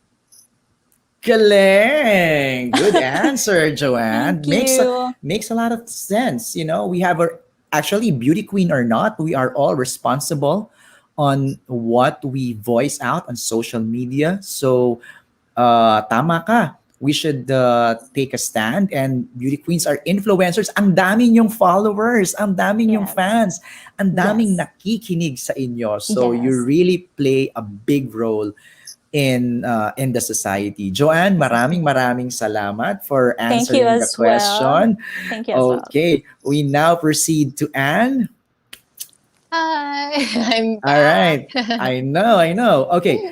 Galing. Good answer, Joanne. Thank you. Makes a lot of sense. You know, we have our actually beauty queen or not, we are all responsible on what we voice out on social media. So, tama ka. We should take a stand, and beauty queens are influencers. Ang dami niyong followers, ang dami niyong Yes. fans, ang daming Yes. nakikinig sa inyo. So you Yes. really play a big role in the society. Joanne, maraming salamat for Thank you answering the as well. question. Thank you as well. Okay, we now proceed to Anne. Hi, I'm All back. right. I know. Okay,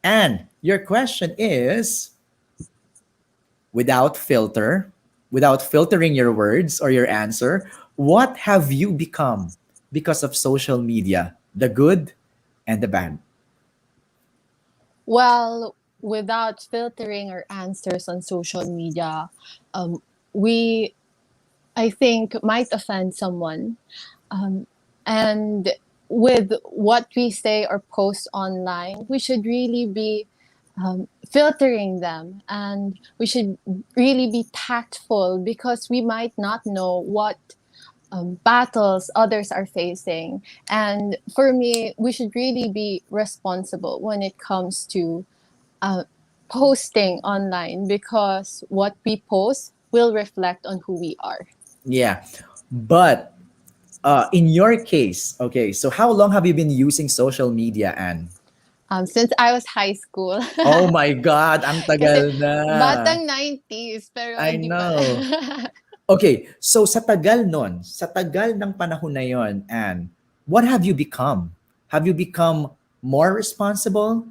Anne, your question is without filter, without filtering your words or your answer, what have you become because of social media? The good and the bad. Well, without filtering our answers on social media, we, I think, might offend someone. Um, and with what we say or post online, we should really be filtering them, and we should really be tactful, because we might not know what battles others are facing. And for me, we should really be responsible when it comes to uh, posting online, because what we post will reflect on who we are. Yeah. But in your case, okay, so how long have you been using social media, Anne? Since I was high school. Oh my God, ang Kasi tagal na. batang 90s, pero I hindi pa. know. Okay, so sa tagal nun, sa tagal ng panahon na yon, Anne, what have you become? Have you become more responsible?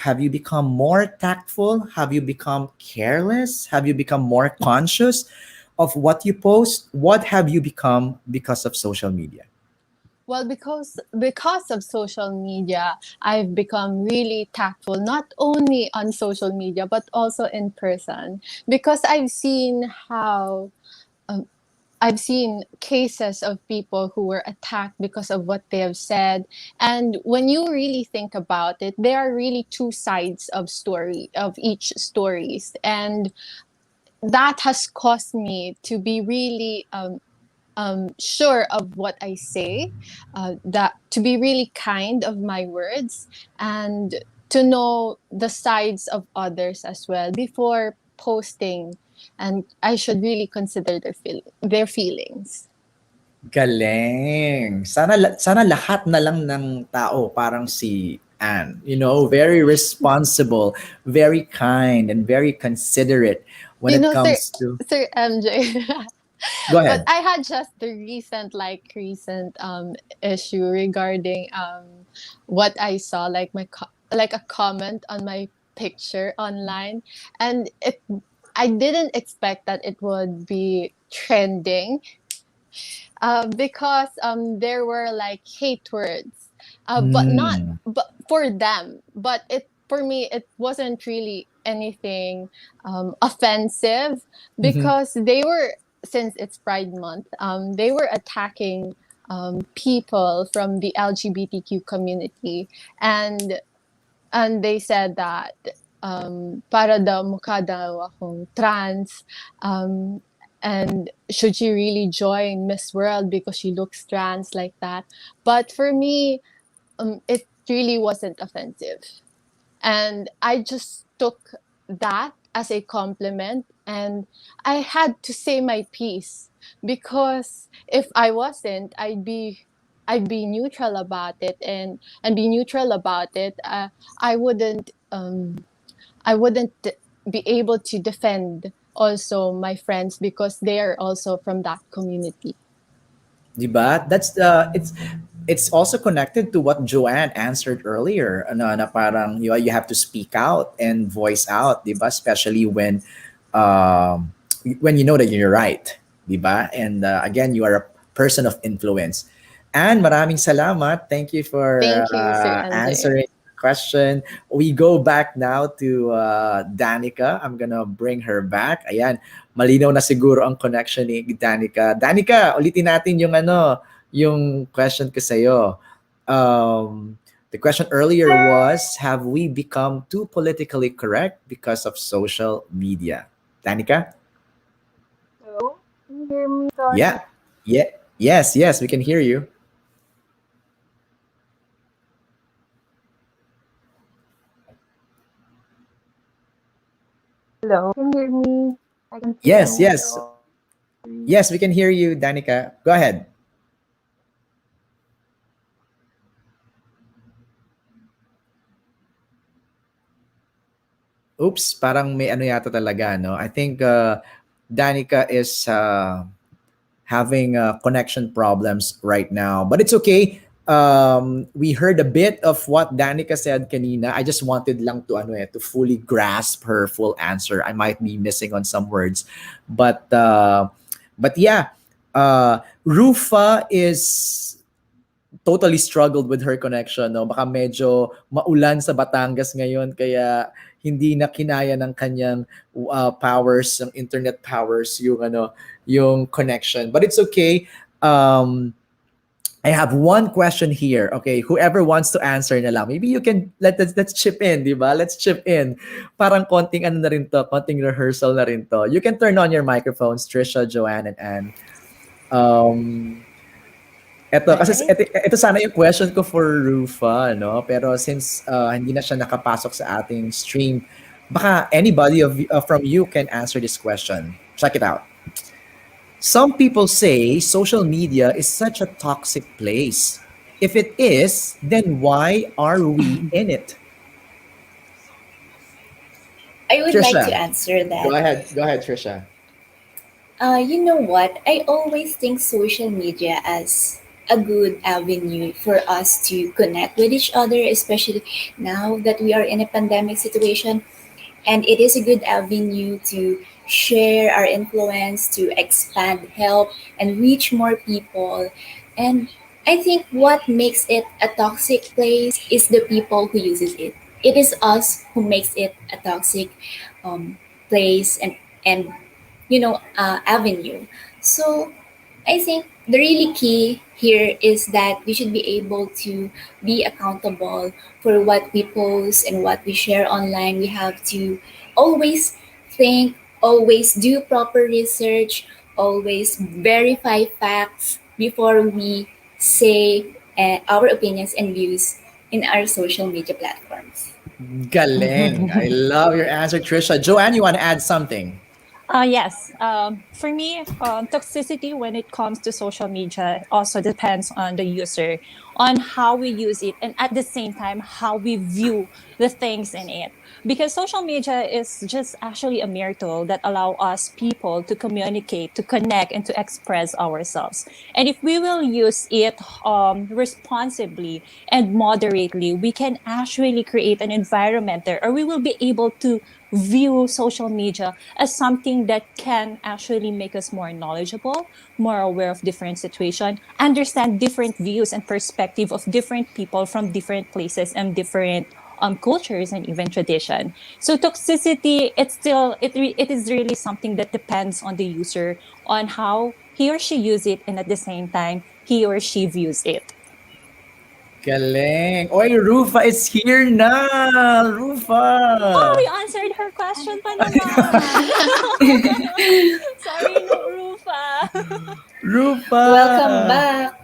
Have you become more tactful? Have you become careless? Have you become more conscious of what you post? What have you become because of social media? Well, because of social media, I've become really tactful, not only on social media but also in person, because um, I've seen cases of people who were attacked because of what they have said. And when you really think about it, there are really two sides of each stories, and that has caused me to be really sure of what I say, that to be really kind of my words, and to know the sides of others as well before posting. And I should really consider their feelings. Galing. Sana lahat na lang ng tao parang si Anne. You know, very responsible, very kind, and very considerate when You it know, comes to. Sir MJ. Go But ahead. I had just the recent issue regarding what I saw, like like a comment on my picture online, and it I didn't expect that it would be trending, because there were like hate words, but not Hmm. but for them, but it for me it wasn't really anything offensive, Mhm. because they were, since it's Pride Month, they were attacking people from the LGBTQ community, and they said that para daw mukha daw akong trans, and should she really join Miss World because she looks trans, like that. But for me, it really wasn't offensive. And I just took that as a compliment, and I had to say my piece, because if I wasn't, I'd be neutral about it, and be neutral about it. I wouldn't I wouldn't be able to defend also my friends, because they are also from that community. Diba? That's it's also connected to what Joanne answered earlier. Ano, na parang you have to speak out and voice out, diba? Especially um, when you know that you're right, diba? And again, you are a person of influence. And maraming salamat. Thank you for Thank you, Sir Andre. answering the question. We go back now to Danica. I'm gonna bring her back. Ayan, malinaw na siguro ang connection ni Danica. Danica, ulitin natin yung yung question ko sa'yo. The question earlier was, have we become too politically correct because of social media? Danica? So, can you hear me, Tony? Yeah. Yeah. Yes, we can hear you. Hello, can you hear me? I can see Yes, unmute yes. all three. Yes, we can hear you, Danica. Go ahead. Oops, parang may ano yata talaga, no? I think Danica is having connection problems right now. But it's okay. We heard a bit of what Danica said kanina. I just wanted lang to fully grasp her full answer. I might be missing on some words. But yeah, Rufa is totally struggled with her connection, no? Baka medyo maulan sa Batangas ngayon kaya hindi na kinaya ng kanyang powers, ng internet powers yung yung connection. But it's okay. I have one question here. Okay, whoever wants to answer na lang. Maybe you can let's chip in, di ba? Let's chip in. Parang konting ano na rin to, konting rehearsal na rin to. You can turn on your microphones, Trisha, Joanne, and Anne. Eto, kasi Alright. ito sana yung question ko for Rufa, no? Pero since hindi na siya nakapasok sa ating stream, baka anybody from you can answer this question. Check it out. Some people say social media is such a toxic place. If it is, then why are we in it? I would like to Trisha, answer go that. ahead. Go ahead, Trisha. You know what? I always think social media as a good avenue for us to connect with each other, especially now that we are in a pandemic situation. And it is a good avenue to share our influence, to expand help, and reach more people. And I think what makes it a toxic place is the people who uses it. It is us who makes it a toxic um, place and avenue. So I think the really key here is that we should be able to be accountable for what we post and what we share online. We have to always think, always do proper research, always verify facts before we say our opinions and views in our social media platforms. Galing. I love your answer, Trisha. Joanne, you want to add something? Yes. For me, toxicity when it comes to social media also depends on the user, on how we use it, and at the same time, how we view the things in it. Because social media is just actually a mere tool that allow us people to communicate, to connect, and to express ourselves. And if we will use it responsibly and moderately, we can actually create an environment there, or we will be able to view social media as something that can actually make us more knowledgeable, more aware of different situations, understand different views and perspective of different people from different places and different cultures and even tradition. So toxicity, it is really something that depends on the user, on how he or she use it, and at the same time he or she views it. Galing. Oy, Rufa is here na. Oh, Rufa. we answered her question pa naman. Sorry, no, Rufa. Rufa. Welcome back.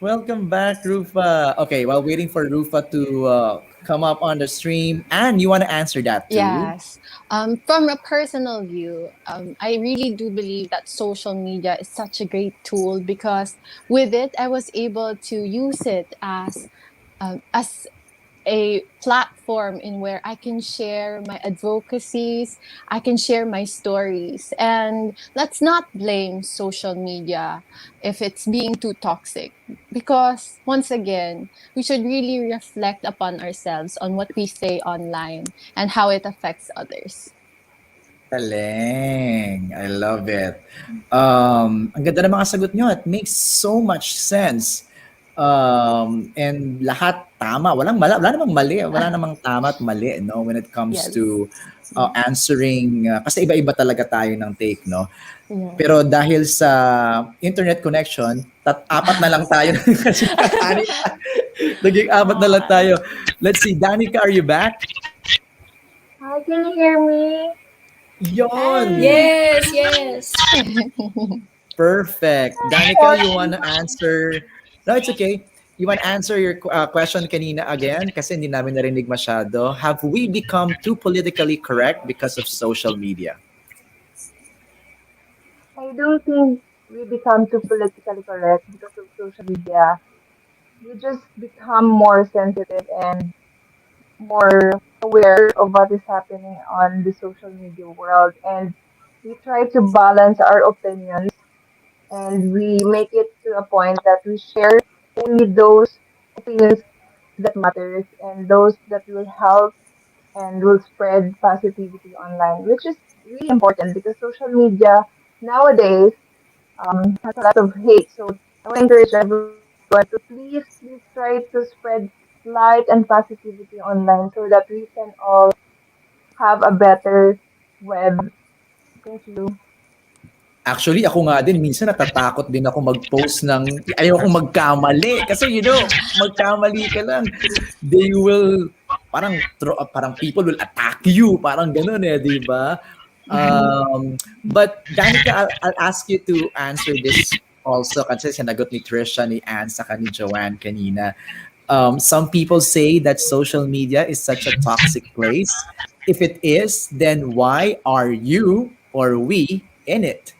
Welcome back, Rufa. Okay, while waiting for Rufa to come up on the stream, and you want to answer that too? Yes. From a personal view, I really do believe that social media is such a great tool because with it, I was able to use it as a platform in where I can share my advocacies, I can share my stories. And let's not blame social media if it's being too toxic. Because once again, we should really reflect upon ourselves on what we say online and how it affects others. Galing. I love it. Ang ganda ng mga sagot nyo. It makes so much sense. And lahat tama. Wala namang mali. Wala namang tama at mali, no? When it comes Yes. to answering. Kasi iba-iba talaga tayo ng take, no? Yes. Pero dahil sa internet connection, apat na lang tayo. Kasi anim na. Naging apat na lang tayo. Let's see. Danica, are you back? Hi, can you hear me? Yon! Yes, yes. Perfect. Danica, you Sorry. want to answer? No, it's okay. You want to answer your question kanina again? Kasi hindi namin narinig masyado. Have we become too politically correct because of social media? I don't think we become too politically correct because of social media. We just become more sensitive and more aware of what is happening on the social media world. And we try to balance our opinions and we make it to a point that we share only those opinions that matters and those that will help and will spread positivity online, which is really important because social media nowadays has a lot of hate. So I want to encourage everyone to please try to spread light and positivity online so that we can all have a better web. Thank you. Actually, ako nga din, minsan natatakot din ako mag-post ng, ayoko magkamali. Kasi magkamali ka lang, they will, parang people will attack you. Parang ganun di ba? But Danica, I'll ask you to answer this also kasi sinagot ni Trisha, ni Anne, saka ni Joanne kanina. Some people say that social media is such a toxic place. If it is, then why are you or we in it?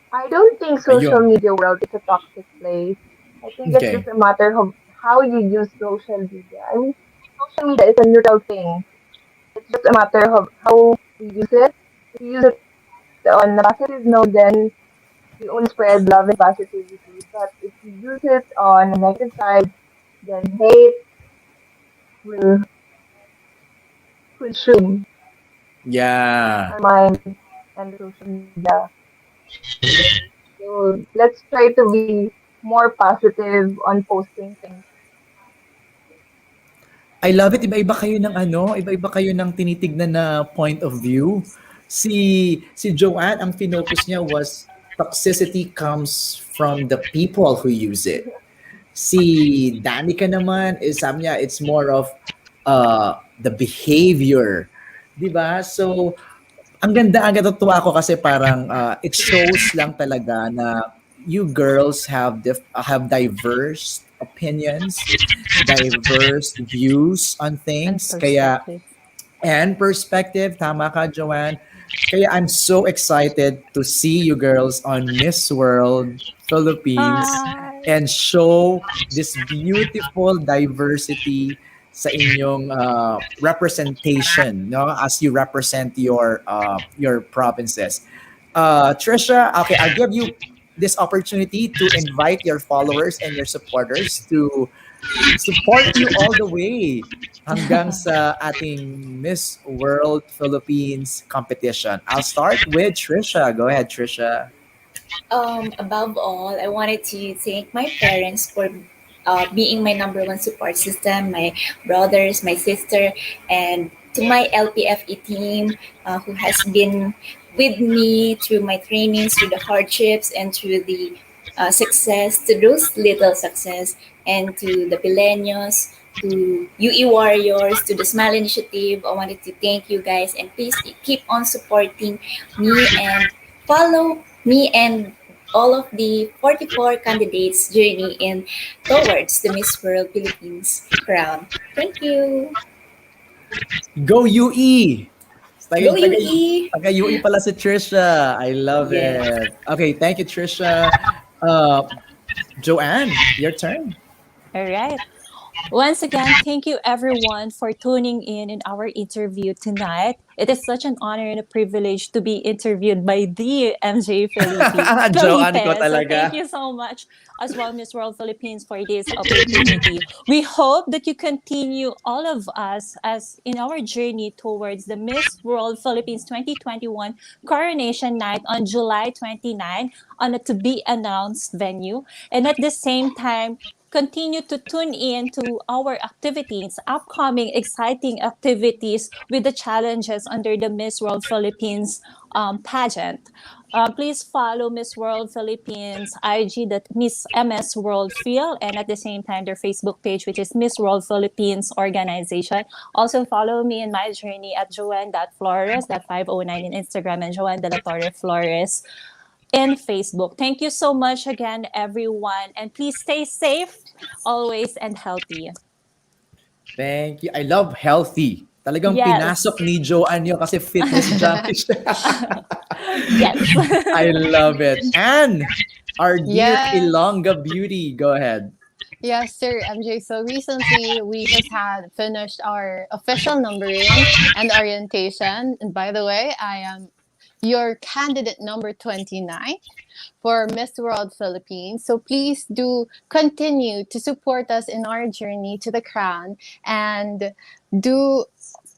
I don't think social Ayun. media world is a toxic place. I think it's just Okay. a matter of how you use social media. I mean, social media is a neutral thing. It's just a matter of how we use it. If you use it on a positive note, then we only spread love and positivity. But if you use it on a negative side, then hate will consume Yeah. our mind and the social media. So let's try to be more positive on posting things. I love it. Iba-iba kayo ng tinitignan na point of view. Si Joanne, ang finocus niya was toxicity comes from the people who use it. Si Danica naman, sabi niya, it's more of the behavior. 'Di ba? So, ang natutuwa ako kasi parang it shows lang talaga na you girls have diverse opinions, diverse views on And things. Kaya perspective. and perspective, tama ka, Joanne. Kaya I'm so excited to see you girls on Miss World Philippines Hi. and show this beautiful diversity sa inyong representation, no? As you represent your provinces. Trisha, okay, I'll give you this opportunity to invite your followers and your supporters to support you all the way hanggang sa ating Miss World Philippines competition. I'll start with Trisha. Go ahead, Trisha. Above all, I wanted to thank my parents for being my number one support system, my brothers, my sister, and to my LPFE team who has been with me through my trainings, through the hardships, and through the success, to those little success, and to the Pileños to UE Warriors, to the Smile Initiative. I wanted to thank you guys and please keep on supporting me and follow me and all of the 44 candidates journey in towards the Miss World Philippines crown. Thank you. Go UE! Go Taga, UE! taga UE pala si Trisha. I love Yes. it. Okay, thank you, Trisha. Uh, Joanne, your turn. All right. Once again, thank you everyone for tuning in our interview tonight. It is such an honor and a privilege to be interviewed by the MJ Joanne, ikaw Felipe. So thank talaga. you so much as well, Miss World Philippines, for this opportunity. We hope that you continue all of us as in our journey towards the Miss World Philippines 2021 coronation night on July 29 on a to be announced venue. And at the same time, continue to tune in to our activities, upcoming exciting activities with the challenges under the Miss World Philippines pageant. Please follow Miss World Philippines IG, that Miss MS World Feel, and at the same time their Facebook page, which is Miss World Philippines Organization. Also follow me in my journey at Joanne.Flores.509 in Instagram and Joanne de la Torre Flores in Facebook. Thank you so much again, everyone. And please stay safe always and healthy. Thank you. I love healthy. Talagang Yes. pinasok ni Joanne yun kasi fitness junkie siya. Yes. I love it. And our dear Yes. Ilongga Beauty, go ahead. Yes, sir, MJ. So recently we just had finished our official numbering and orientation. And by the way, I am your candidate number 29 for Miss World Philippines. So please do continue to support us in our journey to the crown and do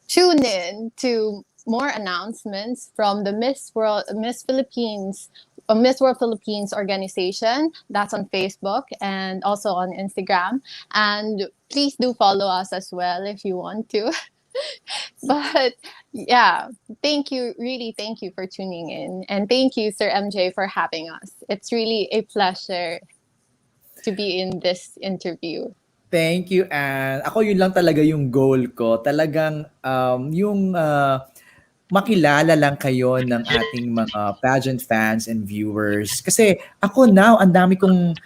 tune in to more announcements from the Miss World Philippines organization. That's on Facebook and also on Instagram. And please do follow us as well if you want to. But yeah, thank you, really thank you for tuning in. And thank you, Sir MJ, for having us. It's really a pleasure to be in this interview. Thank you, and ako yun lang talaga yung goal ko. Talagang yung makilala lang kayo ng ating mga pageant fans and viewers. Kasi ako now, ang dami kong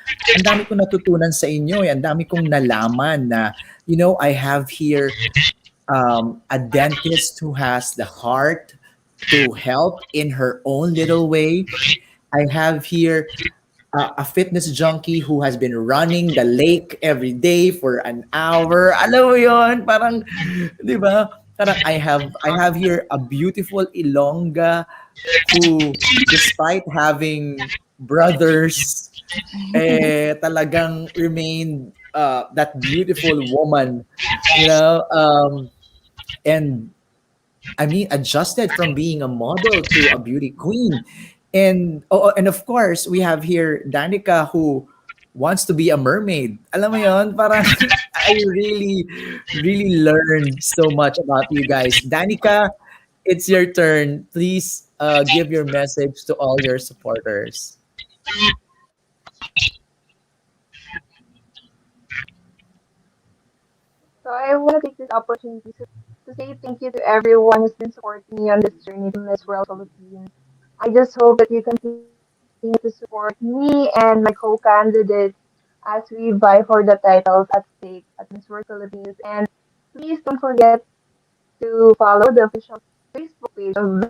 natutunan sa inyo, ang dami kong nalaman na, I have here a dentist who has the heart to help in her own little way. I have here a fitness junkie who has been running the lake every day for an hour. Alam mo yon, parang, di ba? Parang I have here a beautiful Ilongga who, despite having brothers, talagang remained that beautiful woman, you know. And I mean, adjusted from being a model to a beauty queen. And of course, we have here Danica who wants to be a mermaid. Alam mo yon, parang I really, really learned so much about you guys. Danica, it's your turn. Please give your message to all your supporters. So I want to take this opportunity to say thank you to everyone who's been supporting me on this journey to Miss World Philippines. I just hope that you continue to support me and my co-candidates as we vie for the titles at stake at Miss World Philippines. And please don't forget to follow the official Facebook page of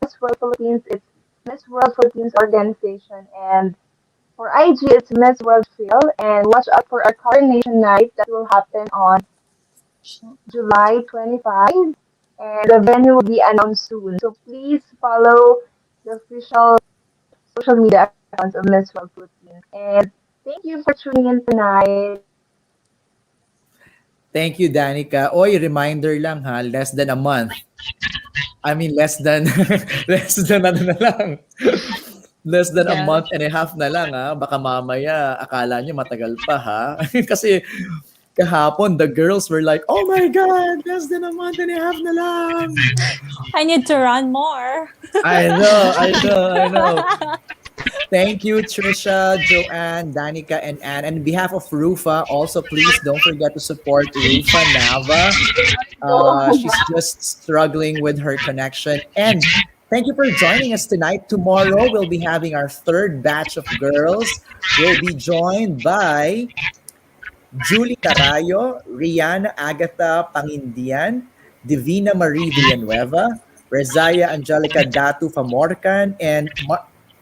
Miss World Philippines. It's Miss World Philippines Organization. And for IG, it's Miss World Feel. And watch out for our coronation night that will happen on July 25. And the venue will be announced soon. So please follow the official social media accounts of Miss World Philippines. And thank you for tuning in tonight. Thank you, Danica. Oy, reminder lang ha, less than a month. I mean, less than, less than ano na lang. Less than a Yeah. month and a half na lang ha. Baka mamaya, akala nyo matagal pa ha. Kasi kahapon, the girls were like, oh my God, less than a month and a half na lang. I need to run more. I know. Thank you, Trisha, Joanne, Danica, and Anne. And on behalf of Rufa, also please don't forget to support Rufa Nava. No. She's just struggling with her connection. And thank you for joining us tonight. Tomorrow, we'll be having our third batch of girls. We'll be joined by Julie Tarayo, Rihanna Agatha Pangindian, Divina Marie Villanueva, Rezaya Angelica Datu Famorcan, and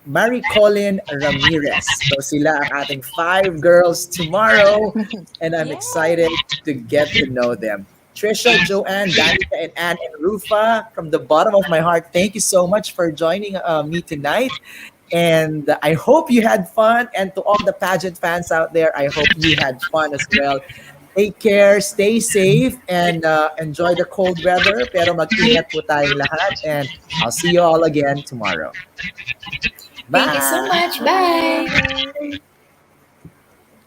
Marie Colin Ramirez. So sila ang ating five girls tomorrow, and I'm Yeah. excited to get to know them. Trisha, Joanne, Danica, and Anne, and Rufa, from the bottom of my heart, thank you so much for joining me tonight. And I hope you had fun. And to all the pageant fans out there, I hope you had fun as well. Take care, stay safe, and enjoy the cold weather. Pero mag-ingat po tayong lahat. And I'll see you all again tomorrow. Thank you so Bye! much. Bye.